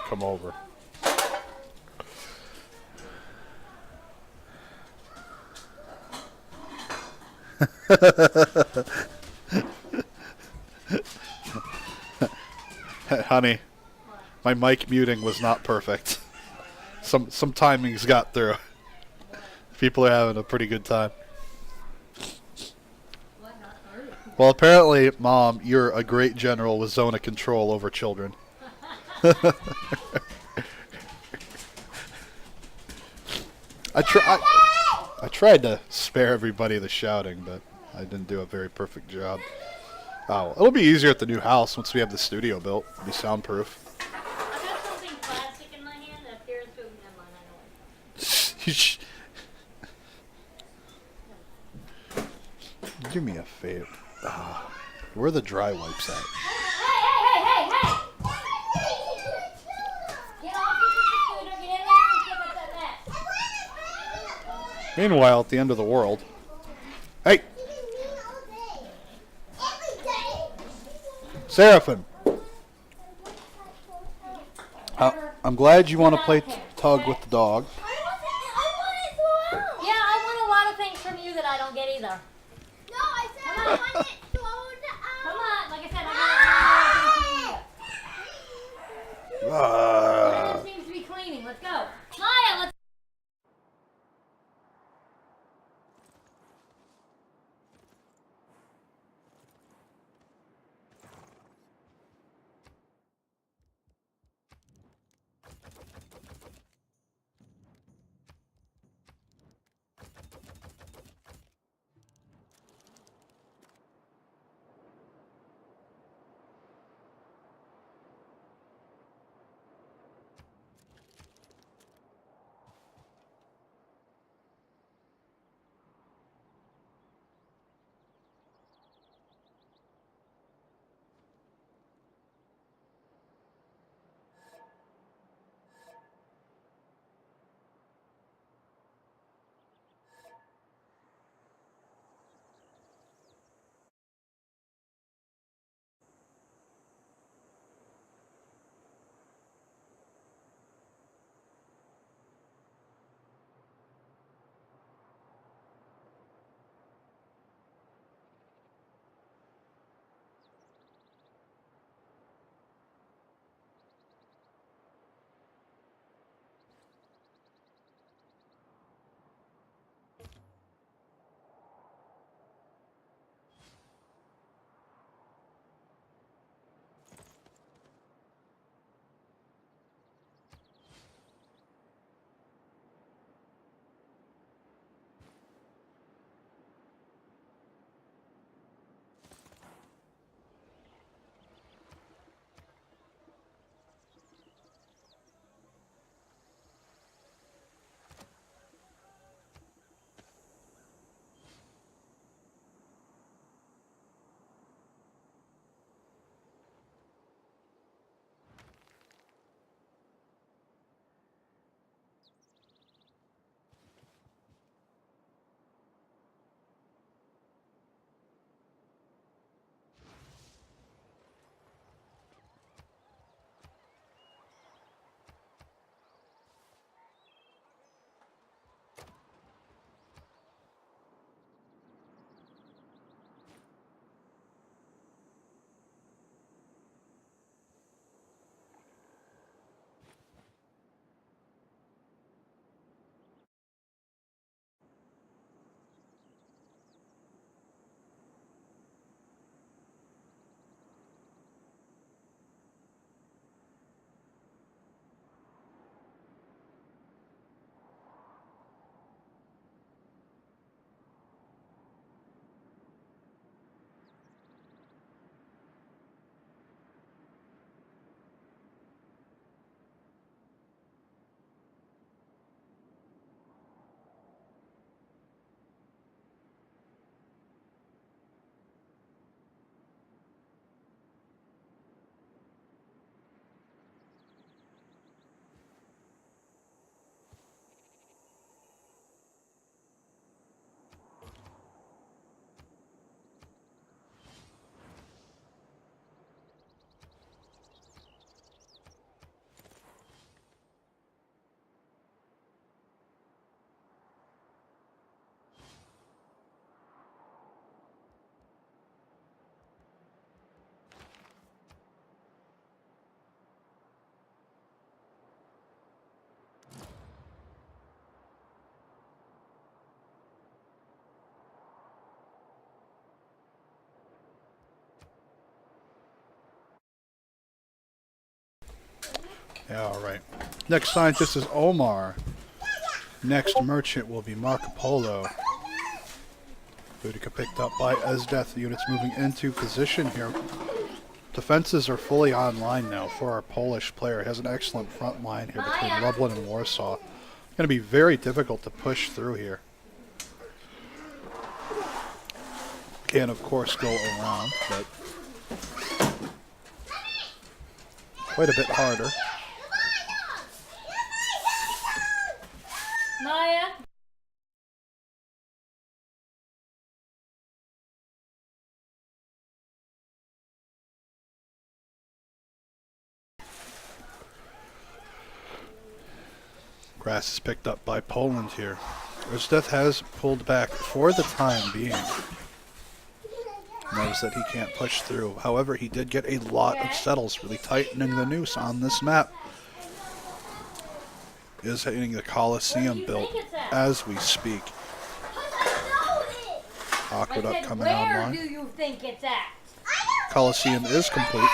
come over. Honey, my mic muting was not perfect. Some timings got through. People are having a pretty good time. Well, apparently, Mom, you're a great general with zone of control over children. I tried to spare everybody the shouting, but I didn't do a very perfect job. Oh, it'll be easier at the new house once we have the studio built. It'll be soundproof. I got something plastic in my hand that appears to have been mine. I know. Do me a favor. Where are the dry wipes at? Hey! Get off your scooter, get in there and give us that net. Meanwhile, at the end of the world. Hey! Seraphin! I'm glad you want to play tug with the dog. Yeah, I want a lot of things from you that I don't get either. No, I said I want it thrown out. Come on, like I said, I got a lot of things from you. Everyone seems to be cleaning. Let's go. Maya, let's. Yeah, all right. Next scientist is Omar. Next merchant will be Marco Polo. Boudica picked up by Esdeath. The units moving into position here. Defenses are fully online now for our Polish player. He has an excellent front line here between Lublin and Warsaw. Going to be very difficult to push through here. Can, of course, go around, but quite a bit harder. Maya. Grass is picked up by Poland here. Esdeath has pulled back for the time being. Knows that he can't push through. However, he did get a lot of settles, really tightening the noose on this map. Is hitting the Coliseum built as we speak. Aqueduct coming Where online. do you think it's at? Coliseum is complete.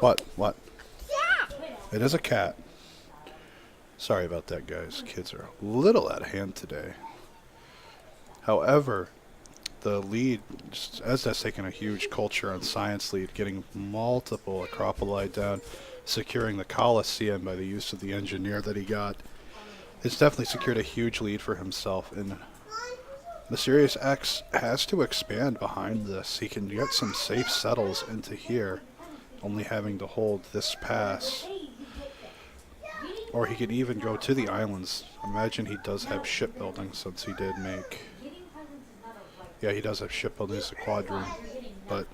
What? What? It is a cat. Sorry about that, guys. Kids are a little out of hand today. However, the lead, Esdeath's taking a huge culture and science lead, getting multiple acropoli down, securing the Colosseum by the use of the engineer that he got. It's definitely secured a huge lead for himself, and MysteriousX has to expand behind this. He can get some safe settles into here, only having to hold this pass. Or he could even go to the islands. Imagine he does have shipbuilding, since he did make... Yeah, he does have shipbuilding as a quadroon, but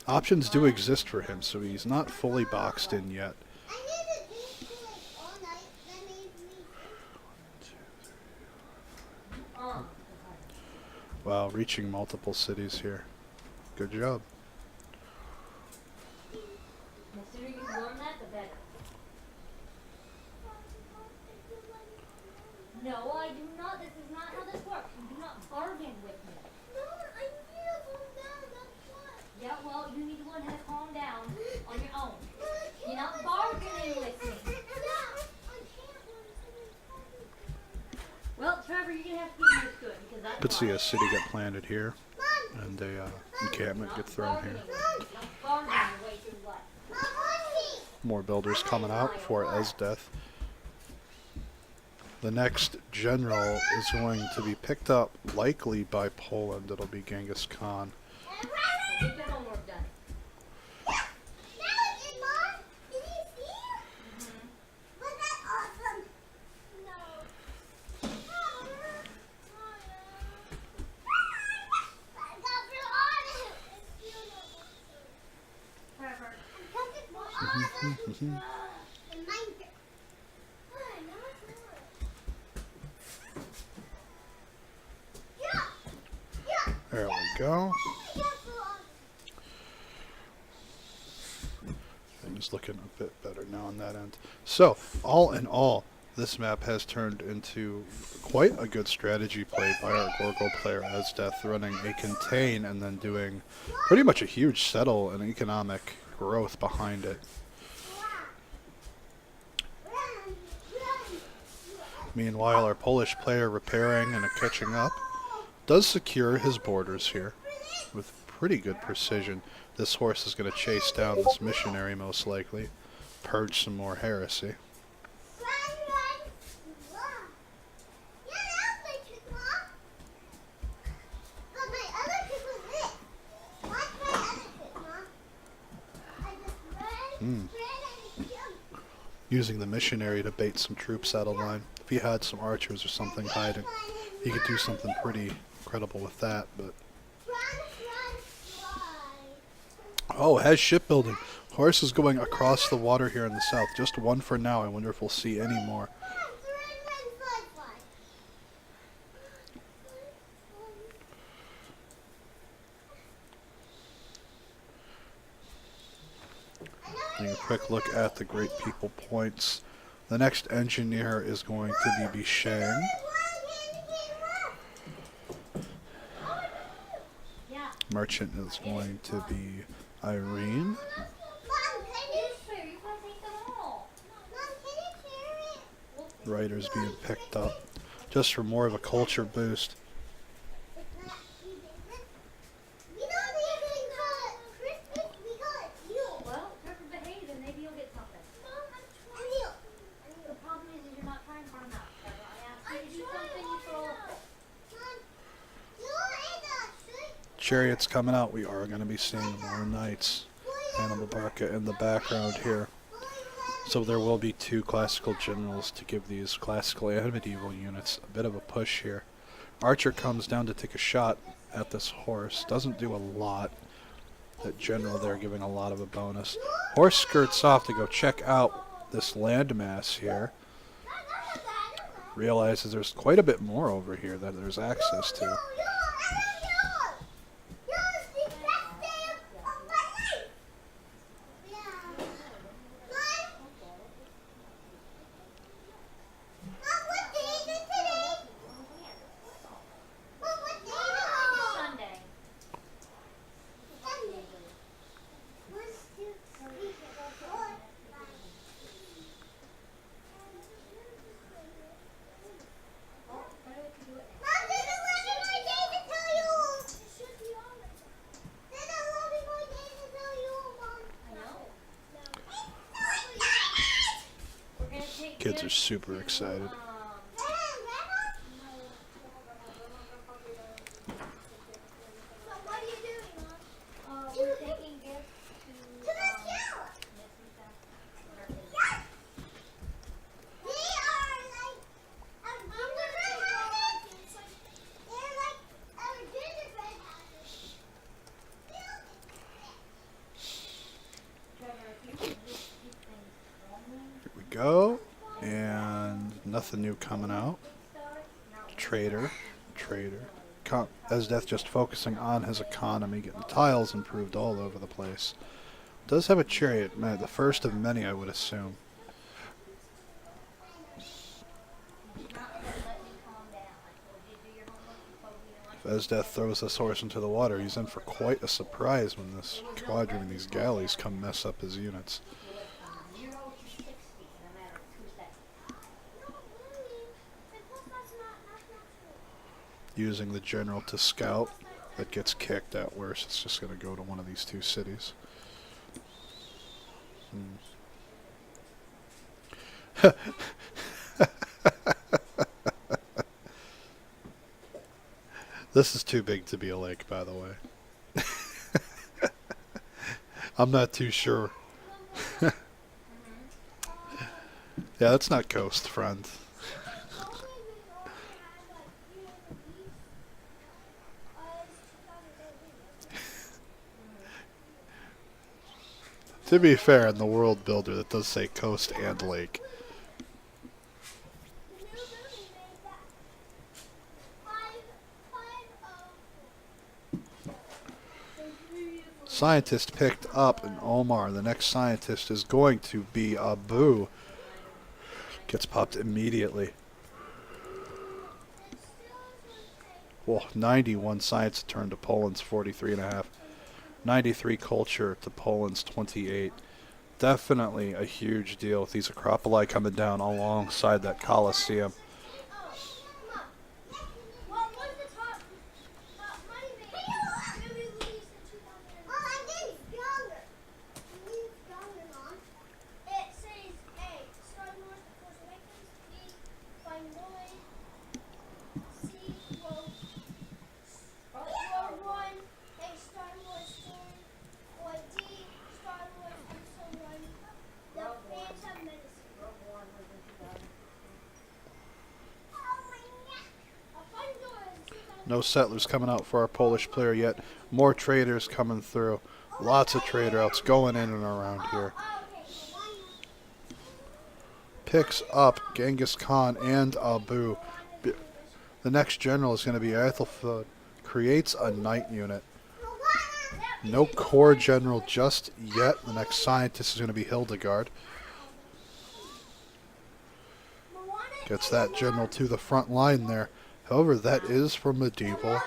options do exist for him, so he's not fully boxed in yet. Wow, reaching multiple cities here. Good job. The sooner you learn that, the better. No, I do not. This is not how this works. You do not bargain with me. No, I need to calm down. That's what. Yeah, well, you need to learn how to calm down on your own. You're not bargaining with me. Well, Trevor, you're gonna have to get used to it because that's. Could see a city get planted here, and a encampment get thrown here. More builders coming out for Esdeath. The next general is going to be picked up likely by Poland. It'll be Genghis Khan. Get your homework done. There we go. Things looking a bit better now on that end. So, all in all, this map has turned into quite a good strategy play by our Gorgo player Esdeath, running a contain and then doing pretty much a huge settle and economic growth behind it. Meanwhile, our Polish player repairing and catching up does secure his borders here with pretty good precision. This horse is going to chase down this missionary most likely, purge some more heresy. Using the missionary to bait some troops out of line. If he had some archers or something hiding, he could do something pretty incredible with that, but... Oh, has shipbuilding. Horse is going across the water here in the south. Just one for now. I wonder if we'll see any more. Taking a quick look at the Great People points. The next engineer is going to be Bishang. Merchant is going to be Irene. Writers being picked up just for more of a culture boost. Chariots coming out. We are going to be seeing more knights. Hannibal Barca in the background here. So there will be two classical generals to give these classical and medieval units a bit of a push here. Archer comes down to take a shot at this horse. Doesn't do a lot. That general there giving a lot of a bonus. Horse skirts off to go check out this landmass here. Realizes there's quite a bit more over here that there's access to. kids are super excited. So what are you doing, Mom? We're taking gifts To the zoo. Yes. They are like they're like our gingerbread houses. Here we go. And nothing new coming out. Trader. Esdeath just focusing on his economy, getting tiles improved all over the place. Does have a chariot, man, the first of many, I would assume. If Esdeath throws this horse into the water, he's in for quite a surprise when this quadrant and these galleys come mess up his units. Using the general to scout, that gets kicked at worst. It's just going to go to one of these two cities. This is too big to be a lake, by the way. I'm not too sure. Yeah, that's not coast, friend. To be fair, in the world builder, that does say coast and lake. Scientist picked up in Omar. The next scientist is going to be Abu. Gets popped immediately. Well, 91 science turned to Poland's 43.5. 93 culture to Poland's 28. Definitely a huge deal with these Acropoli coming down alongside that Colosseum. No settlers coming out for our Polish player yet. More traders coming through. Lots of trader outs going in and around here. Picks up Genghis Khan and Abu. The next general is going to be Aethelflaed. Creates a knight unit. No core general just yet. The next scientist is going to be Hildegard. Gets that general to the front line there. However, that is for medieval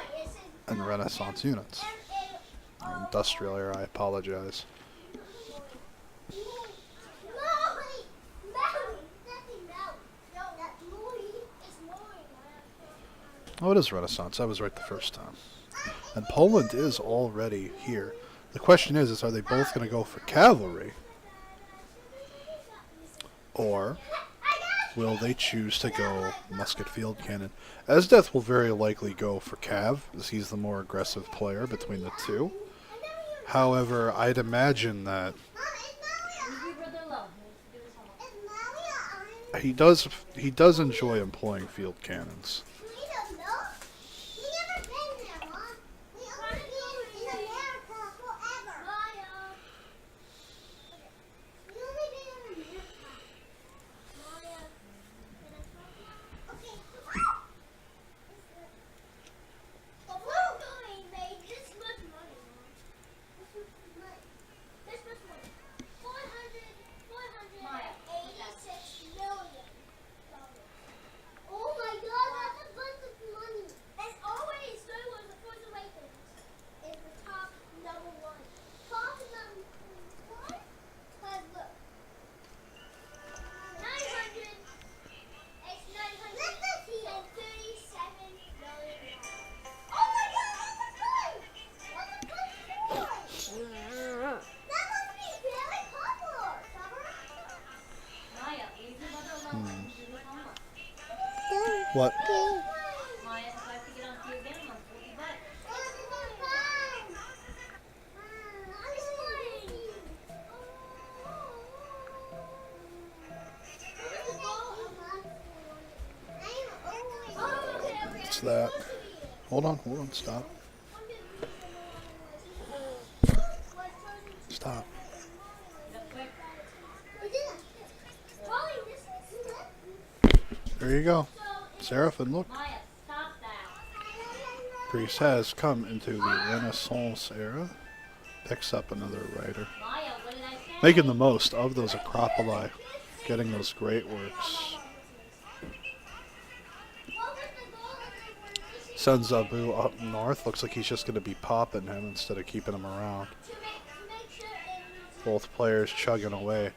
and Renaissance units. Industrial era, I apologize. Oh, it is Renaissance. I was right the first time. And Poland is already here. The question is are they both going to go for cavalry? Or will they choose to go musket field cannon? Esdeath will very likely go for Cav, as he's the more aggressive player between the two. However, I'd imagine that he does enjoy employing field cannons. What? Maya, if I have to get on to you again, I'm on 40 bucks. What's that? Hold on, stop. Stop. Get up quick. There you go. Seraphin, look. Maya, stop that. Greece has come into the Renaissance era. Picks up another writer. Maya, what did I say? Making the most of those Acropoli. Getting those great works. Sends Abu up north. Looks like he's just going to be popping him instead of keeping him around. Both players chugging away.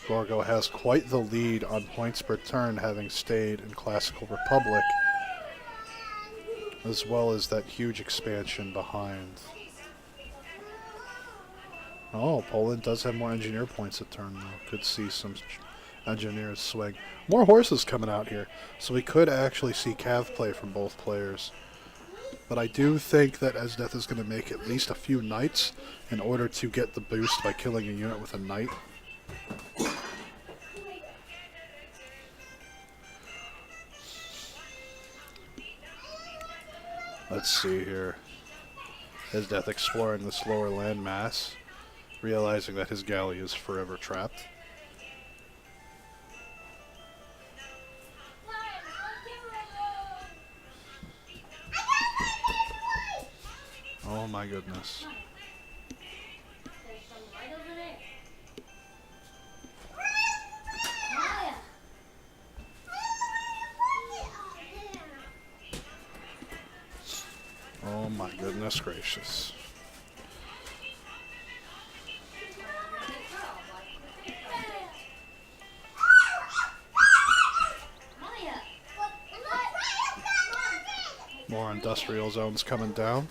Gorgo has quite the lead on points per turn, having stayed in Classical Republic, as well as that huge expansion behind. Oh, Poland does have more engineer points a turn, though. Could see some engineers swing. More horses coming out here, so we could actually see cav play from both players. But I do think that Esdeath is going to make at least a few knights in order to get the boost by killing a unit with a knight. Let's see here. Esdeath exploring this lower landmass, realizing that his galley is forever trapped. Oh my goodness. There's some right over there. Maya. Oh my goodness gracious. Maya. More industrial zones coming down.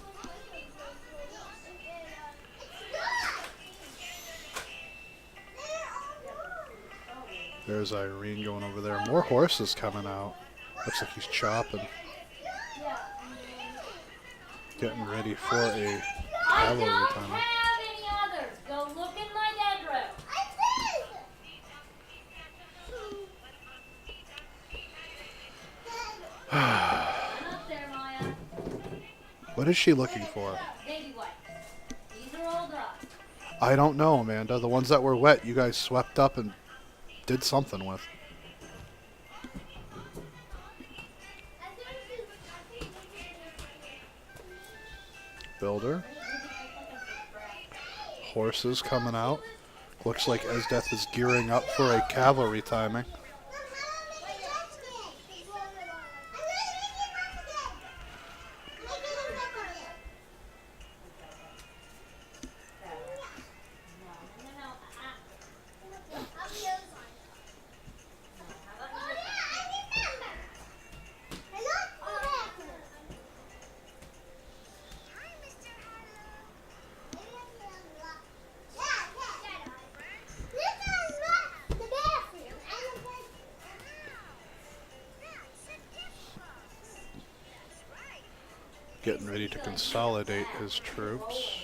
There's Irene going over there. More horses coming out. Looks like he's chopping. Getting ready for a I cavalry don't time. have any others. Go look in my bedroom. I'm up there, Maya. What is she looking for? Baby wipes. These are all dry. I don't know, Amanda. The ones that were wet, you guys swept up and did something with. Builder. Horses coming out. Looks like Esdeath is gearing up for a cavalry timing. Getting ready to consolidate his troops.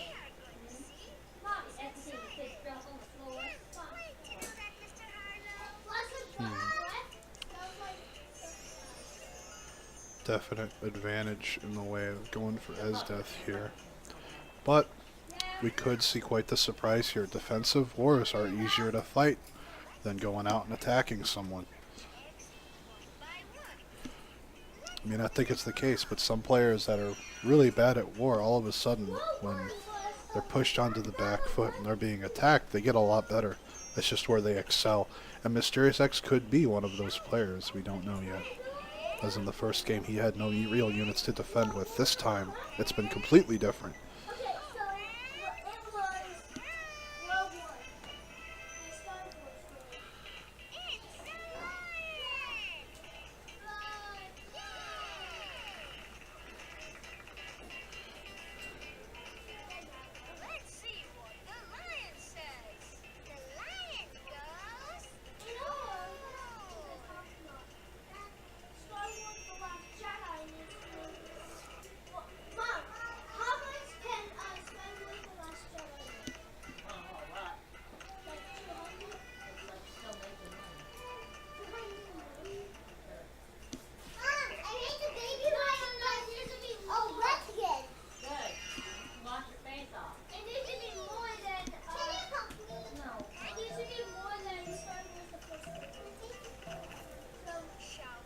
Definite advantage in the way of going for Esdeath here. But we could see quite the surprise here. Defensive wars are easier to fight than going out and attacking someone. I mean, I think it's the case, but some players that are really bad at war, all of a sudden, when they're pushed onto the back foot and they're being attacked, they get a lot better. That's just where they excel. And MysteriousX could be one of those players. We don't know yet. As in the first game, he had no real units to defend with. This time, it's been completely different.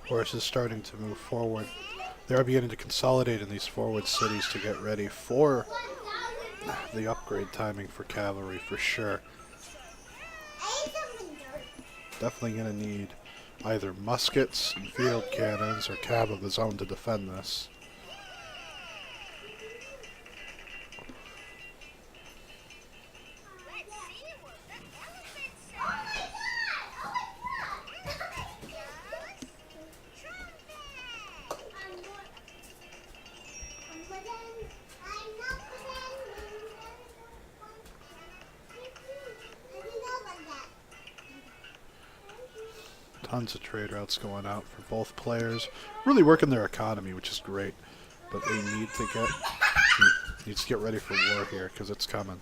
Horse is starting to move forward. They are beginning to consolidate in these forward cities to get ready for the upgrade timing for cavalry for sure. Definitely going to need either muskets and field cannons or cav of his own to defend this. Tons of trade routes going out for both players. Really working their economy, which is great. But they need to get ready for war here because it's coming.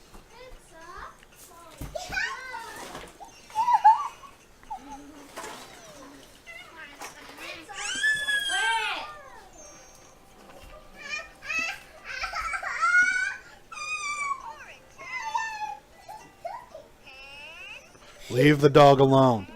Leave the dog alone.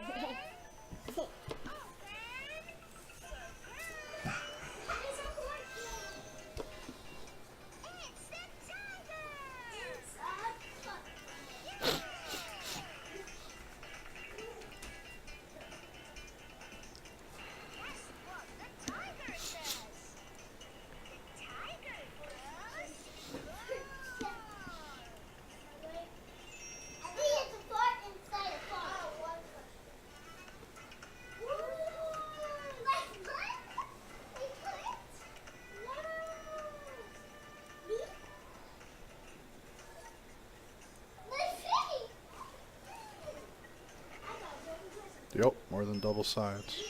Yep, more than double sides.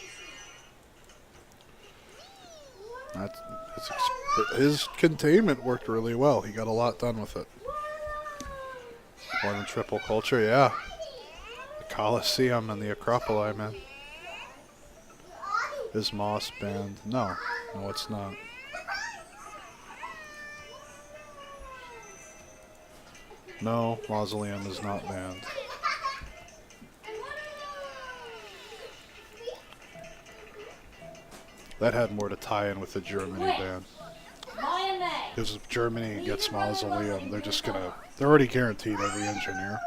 His containment worked really well. He got a lot done with it. More than triple culture, yeah. The Colosseum and the Acropoli, man. Is Moss banned? No. No, it's not. No, Mausoleum is not banned. That had more to tie in with the Germany ban. Because if Germany gets Mausoleum, they're already guaranteed every engineer.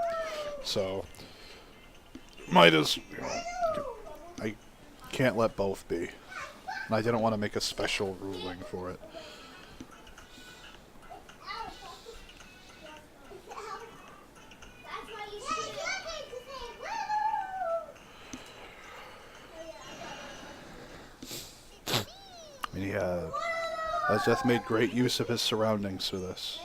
So, I can't let both be. And I didn't want to make a special ruling for it. Esdeath made great use of his surroundings for this.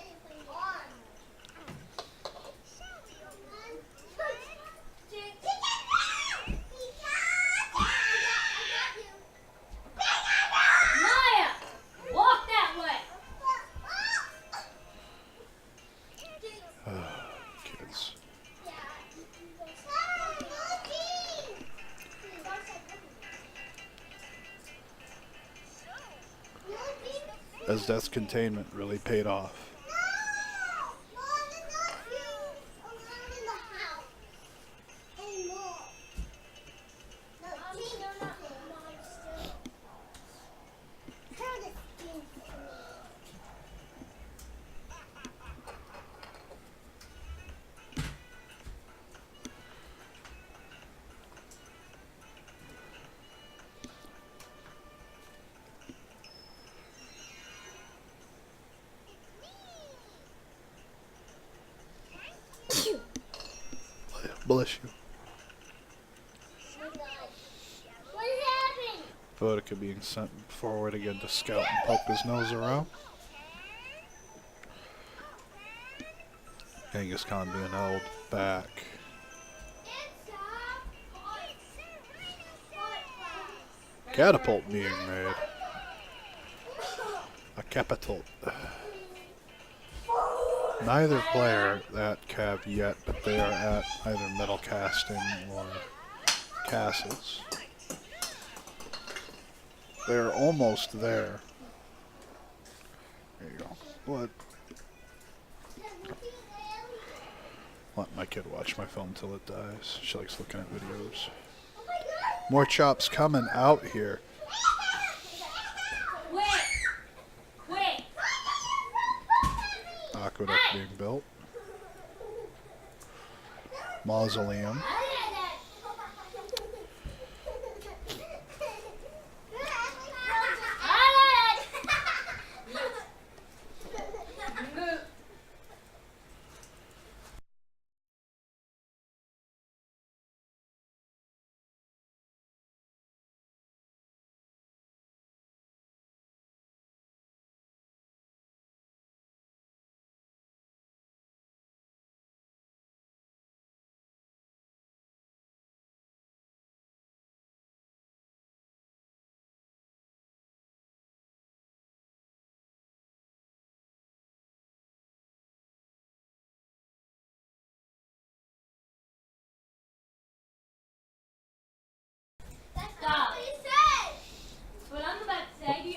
Maya, walk that way. Kids. Esdeath's containment really paid off. Bless you. What is happening? Vodka being sent forward again to scout and poke his nose around. Genghis Khan being held back. Catapult being made. A catapult. Neither player at cav yet, but they are at either metal casting or castles. They're almost there. There you go. Let my kid watch my phone till it dies. She likes looking at videos. More chops coming out here. aqueduct being built. Mausoleum.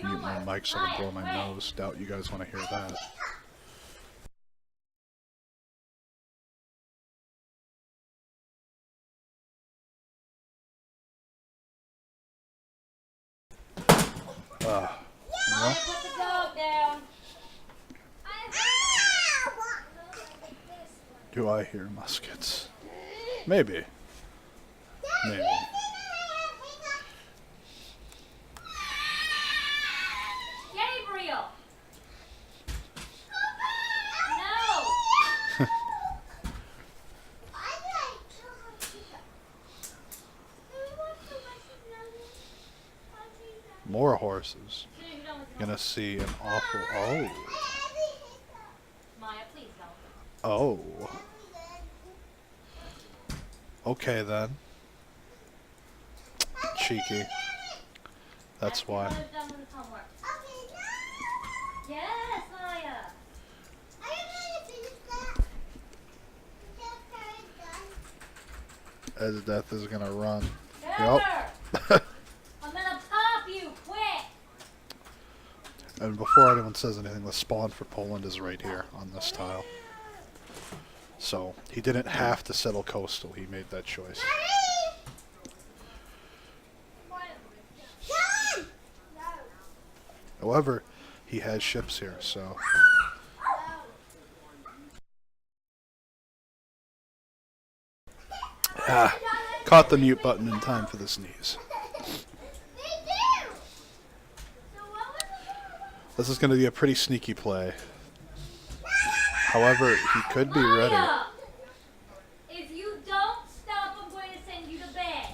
Mute my mic so I don't blow my nose. Doubt you guys want to hear that. Well, Put the dog down. do I hear muskets? Maybe. Maybe. Gabriel. No. More horses. Gonna see an awful. Oh. Maya, please don't. Oh. Okay then. Cheeky. That's why. Done with his homework. Yes, Maya. Esdeath is gonna run. Trevor, Yep. I'm gonna pop you quick. And before anyone says anything, the spawn for Poland is right here on this tile. So he didn't have to settle coastal. He made that choice. However, he has ships here, so. Ah, caught the mute button in time for the sneeze. This is going to be a pretty sneaky play. However, he could be ready. Maya, if you don't stop, I'm going to send you to bed.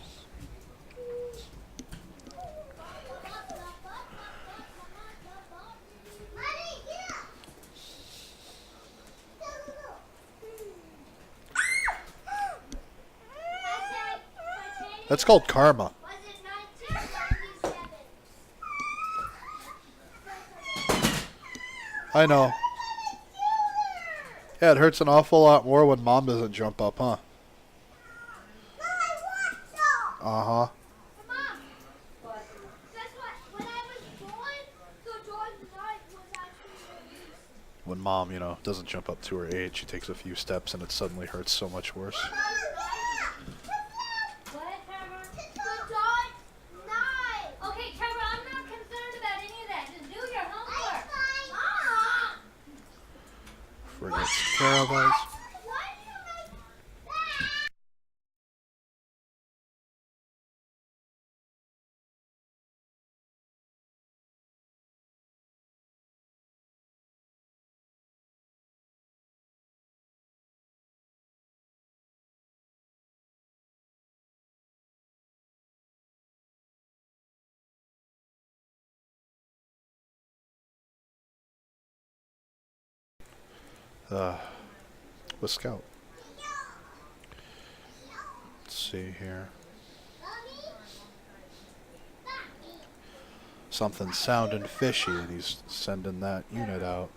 That's called karma. I know. Yeah, it hurts an awful lot more when Mom doesn't jump up, huh? Uh-huh. When Mom, you know, doesn't jump up to her age, she takes a few steps and it suddenly hurts so much worse. What, Trevor? Okay, Trevor, I'm not concerned about any of that. Just do your homework. Forgets caravans. With Scout. Let's see here. Something's sounding fishy, and he's sending that unit out.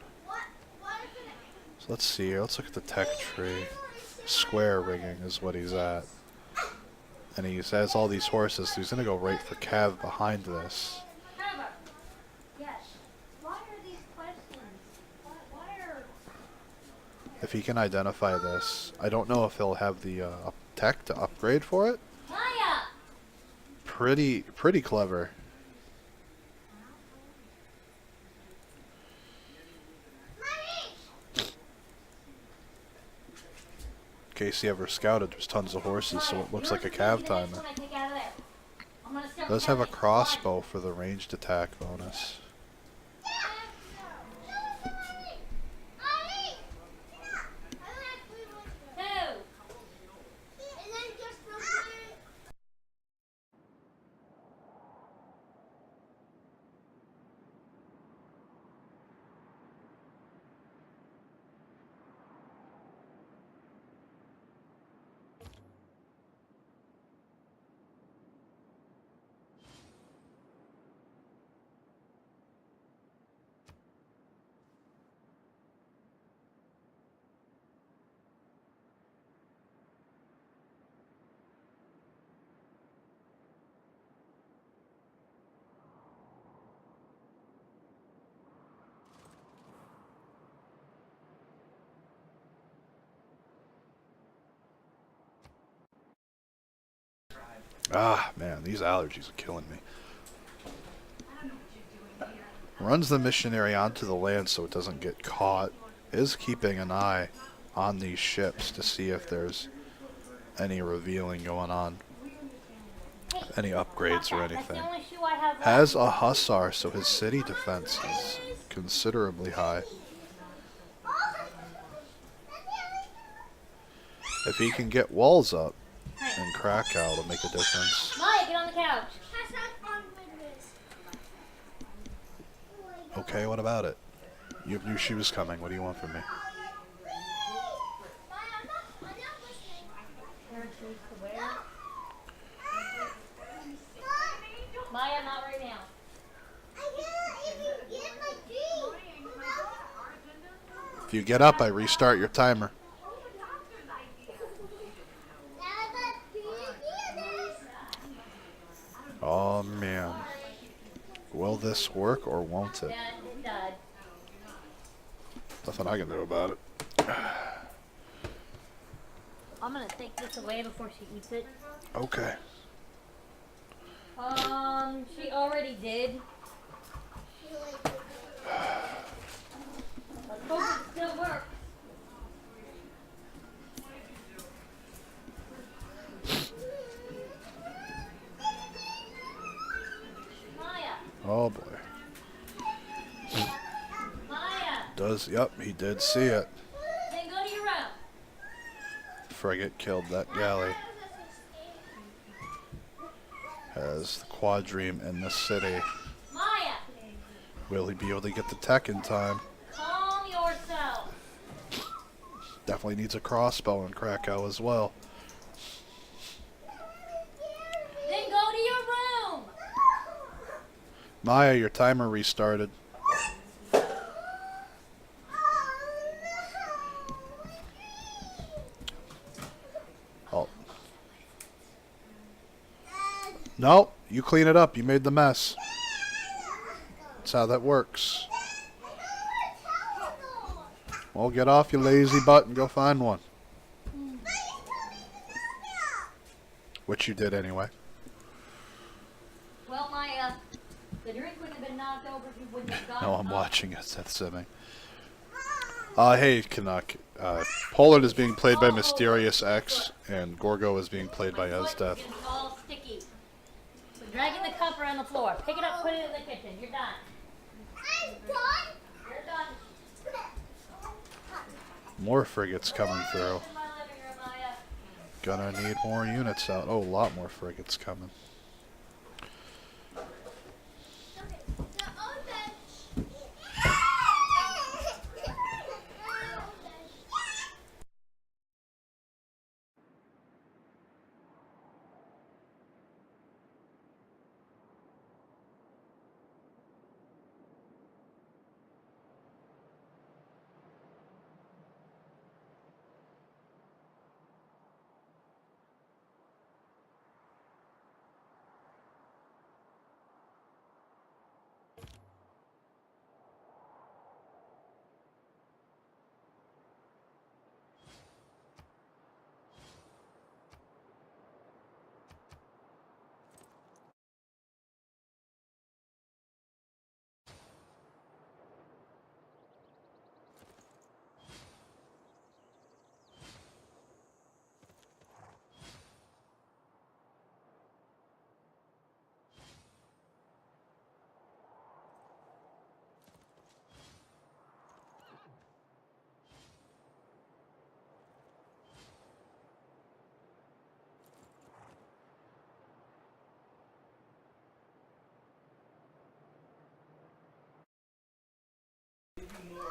So let's see here. Let's look at the tech tree. Square rigging is what he's at. And he has all these horses, so he's going to go right for Cav behind this. Trevor. Yes. Why are these questions? Why are... If he can identify this, I don't know if he'll have the tech to upgrade for it. Maya! Pretty clever. case he ever scouted, there's tons of horses, so it looks like a cav timer. Does have a crossbow for the ranged attack bonus. Ah, man, these allergies are killing me. Runs the missionary onto the land so it doesn't get caught. Is keeping an eye on these ships to see if there's any revealing going on. Any upgrades or anything. Has a hussar, so his city defense is considerably high. If he can get walls up in Krakow, it'll make a difference. Maya, get on the couch. Okay, what about it? You knew she was coming. What do you want from me? Maya, not right now. If you get up, I restart your timer. Oh man. Will this work or won't it? Yeah, it does. Nothing I can do about it. I'm gonna take this away before she eats it. Okay. She already did. Let's hope it still works. Maya. Oh boy. Maya. Yep, he did see it. Then go to your room. Frigate killed that galley. Has the quadrime in the city. Maya. Will he be able to get the tech in time? Calm yourself. Definitely needs a crossbow in Krakow as well. Then go to your room. Maya, your timer restarted. Oh. No, you clean it up. You made the mess. That's how that works. Well, get off, you lazy butt, and go find one. Which you did anyway. Well, Maya, the drink wouldn't have been knocked over if you wouldn't have gotten No, I'm up. watching it. That's simming. Hey, Canuck. Poland is being played by MysteriousX, and Gorgo is being played by Esdeath. It's all sticky. So dragging the cup around the floor. Pick it up, put it in the kitchen. You're done. I'm done. You're done. More frigates coming through. In my living room, Maya. Gonna need more units out. Oh, a lot more frigates coming.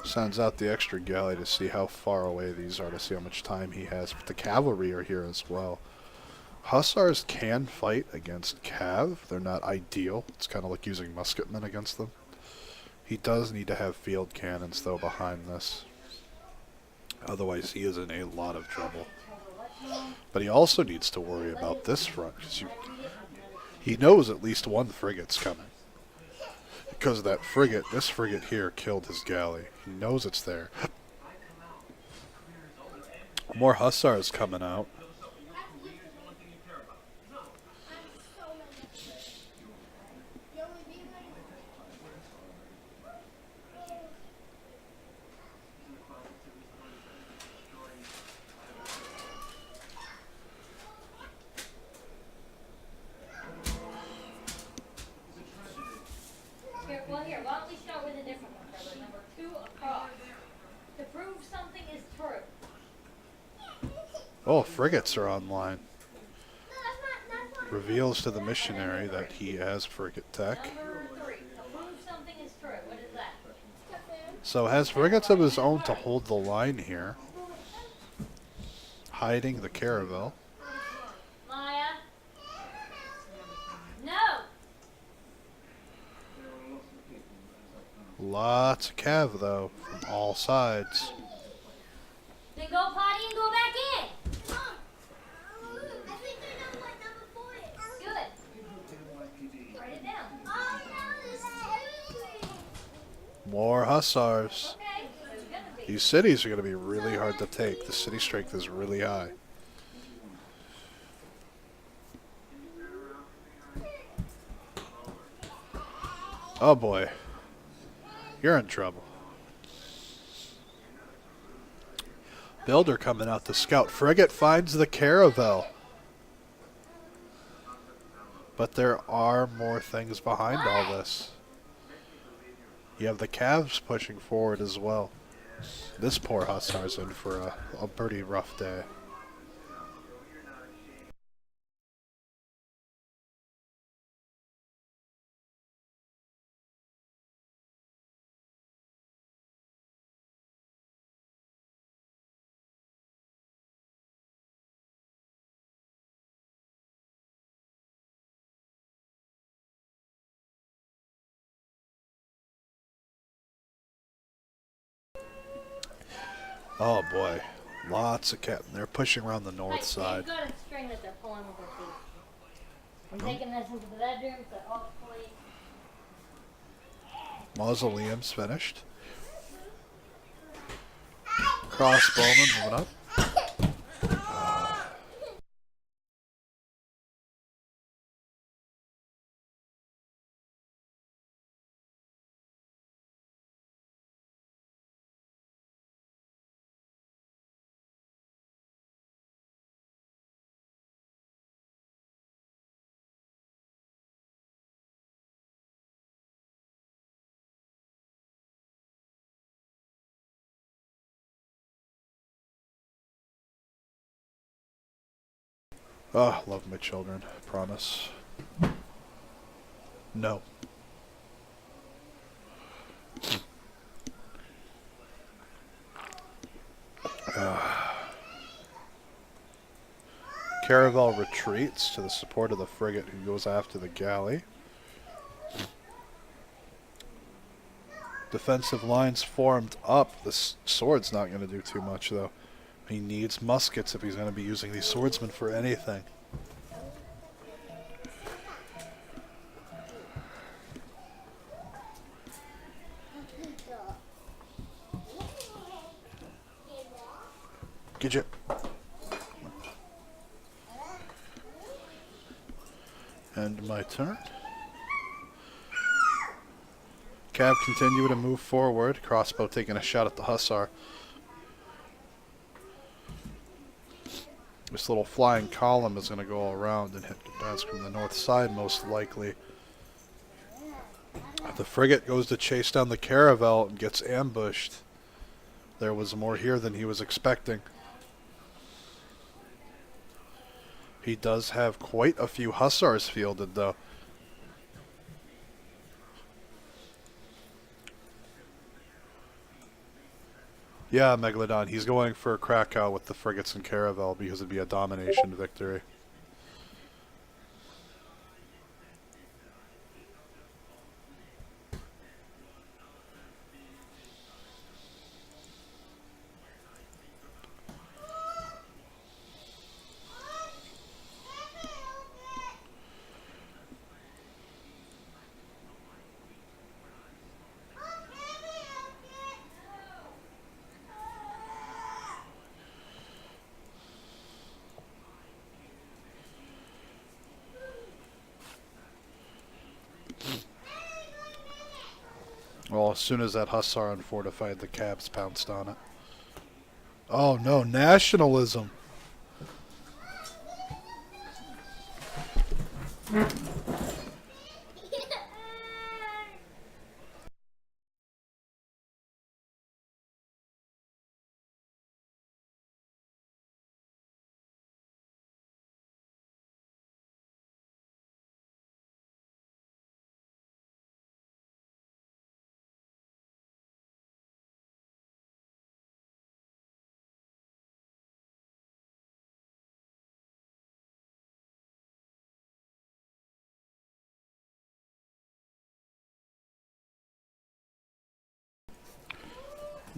Sends out the extra galley to see how far away these are, to see how much time he has. But the cavalry are here as well. Hussars can fight against cav. They're not ideal. It's kind of like using musketmen against them. He does need to have field cannons, though, behind this. Otherwise, he is in a lot of trouble. But he also needs to worry about this front, because he knows at least one frigate's coming. Because that frigate, this frigate here, killed his galley. He knows it's there. More hussars coming out. Here, why don't we start with a different one, Trevor? Number 2 across. To prove something is true. Oh, frigates are online. Reveals to the missionary that he has frigate tech. Number 3. To prove something is true. What is that? So has frigates of his own to hold the line here. Hiding the caravel. Maya? No! Lots of cav, though, from all sides. Then go potty and go back in. I think I know what number 4 is. Good. Write it down. Oh no, this is everything. More hussars. Okay. It's gonna be. These cities are going to be really hard to take. The city strength is really high. Oh boy. You're in trouble. Builder coming out to scout. Frigate finds the caravel. But there are more things behind all this. You have the calves pushing forward as well. This poor hussar's in for a pretty rough day. Oh boy, lots of cat. They're pushing around the north side. They've got a string that they're pulling with their feet. I'm taking this into the bedroom, so hopefully. Mausoleum's finished. Crossbowman moving up. Oh, love my children. Promise. No. Caravel retreats to the support of the frigate who goes after the galley. Defensive lines formed up. This sword's not going to do too much, though. He needs muskets if he's going to be using these swordsmen for anything. Get you. End my turn. Cav continue to move forward. Crossbow taking a shot at the hussar. This little flying column is going to go around and hit Gdansk from the north side, most likely. The frigate goes to chase down the caravel and gets ambushed. There was more here than he was expecting. He does have quite a few hussars fielded, though. Yeah, Megalodon. He's going for Krakow with the frigates and caravel because it'd be a domination victory. Well, as soon as that Hussar unfortified, the Cabs pounced on it. Oh no, nationalism!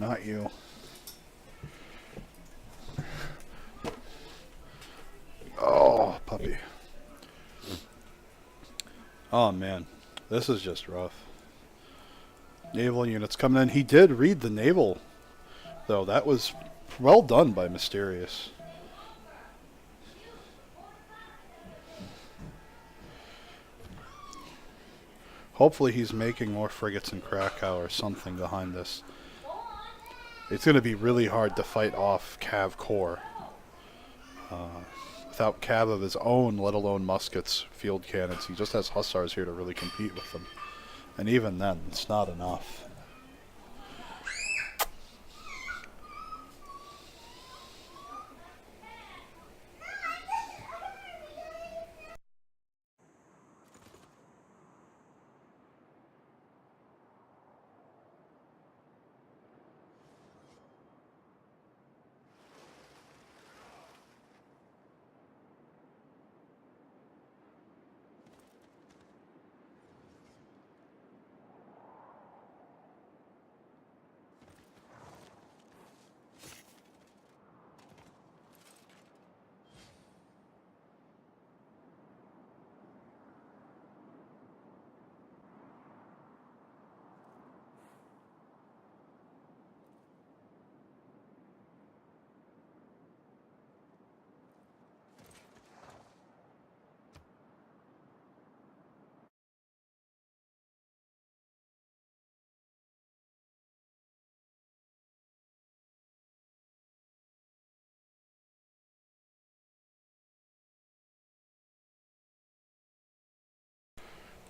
Not you. Oh, puppy. Oh man, this is just rough. Naval units coming in. He did read the naval, though. That was well done by Mysterious. Hopefully he's making more frigates in Krakow or something behind this. It's going to be really hard to fight off Cav Corps. Without Cav of his own, let alone muskets, field cannons. He just has Hussars here to really compete with them. And even then, it's not enough.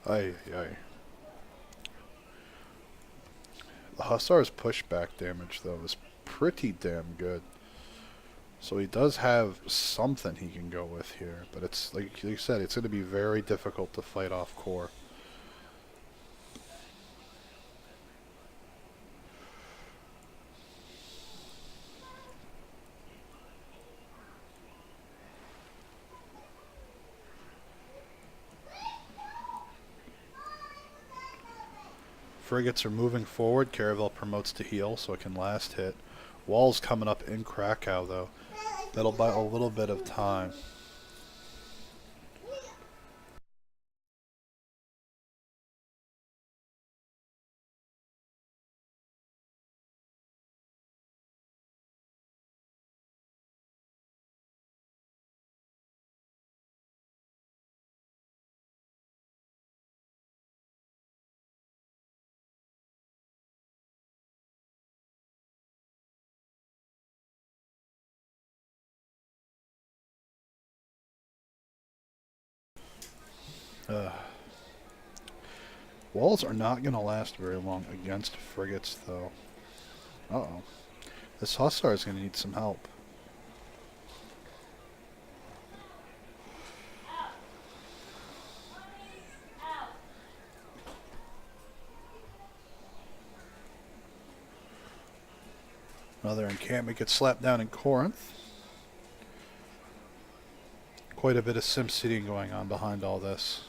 Ay, ay. The Hussar's pushback damage, though, is pretty damn good. So he does have something he can go with here, but it's like you said, it's going to be very difficult to fight off Corps. Frigates are moving forward. Caravel promotes to heal, so it can last hit. Wall's coming up in Krakow, though. That'll buy a little bit of time. Uh, Walls are not going to last very long against frigates, though. Uh-oh. This Hussar is going to need some help. Another encampment gets slapped down in Corinth. Quite a bit of SimCity going on behind all this.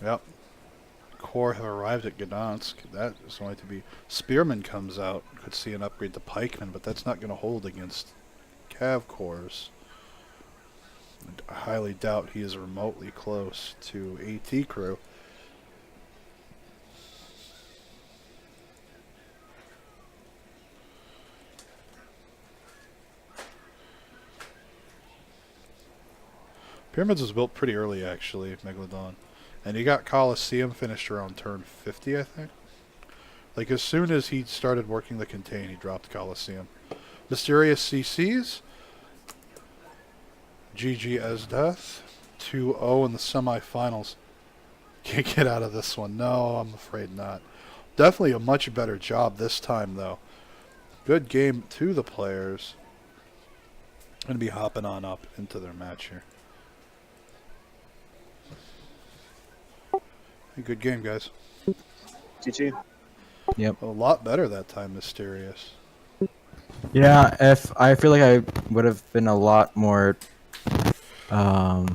Yep. Core have arrived at Gdansk. That is going to be... Spearman comes out. Could see an upgrade to Pikeman, but that's not going to hold against Cav cores. I highly doubt he is remotely close to AT crew. Pyramids was built pretty early, actually, Megalodon. And he got Coliseum finished around turn 50, I think. Like, as soon as he started working the contain, he dropped Coliseum. Mysterious CCs. GG Esdeath. 2-0 in the semifinals. Can't get out of this one. No, I'm afraid not. Definitely a much better job this time, though. Good game to the players. Going to be hopping on up into their match here. Good game, guys. GG. Yep. A lot better that time, Mysterious. Yeah, if I feel like I would have been a lot more the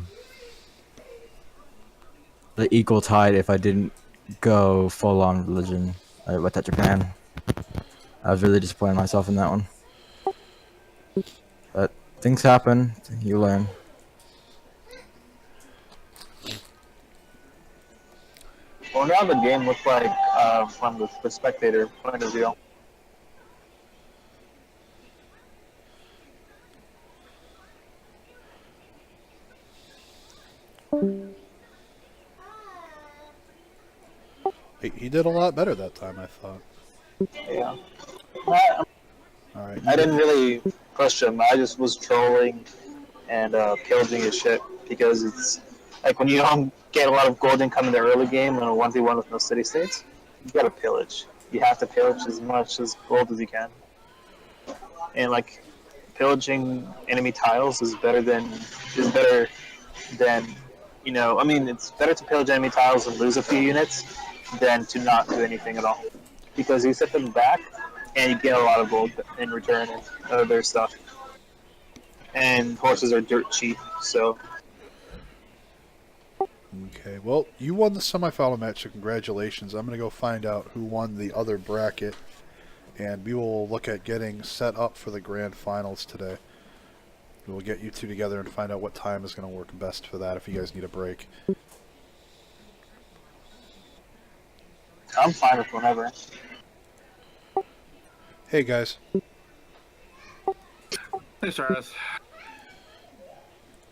equal tide if I didn't go full on religion with that Japan. I was really disappointed in myself in that one. But things happen, you learn. Well, now the game looked like from the spectator point of view. He did a lot better that time, I thought. Yeah. All right. I didn't really question him. I just was trolling and pillaging his shit because it's like when you don't get a lot of gold income in the early game in a 1v1 with no city states, you gotta pillage. You have to pillage as much as gold as you can. And like pillaging enemy tiles is better than you know, I mean it's better to pillage enemy tiles and lose a few units than to not do anything at all. Because you set them back and you get a lot of gold in return and other stuff. And horses are dirt cheap, so Okay, well, you won the semifinal match, so congratulations. I'm going to go find out who won the other bracket, and we will look at getting set up for the grand finals today. We will get you two together and find out what time is going to work best for that if you guys need a break. I'm fine with whenever. Hey, guys. Hey, Stardust.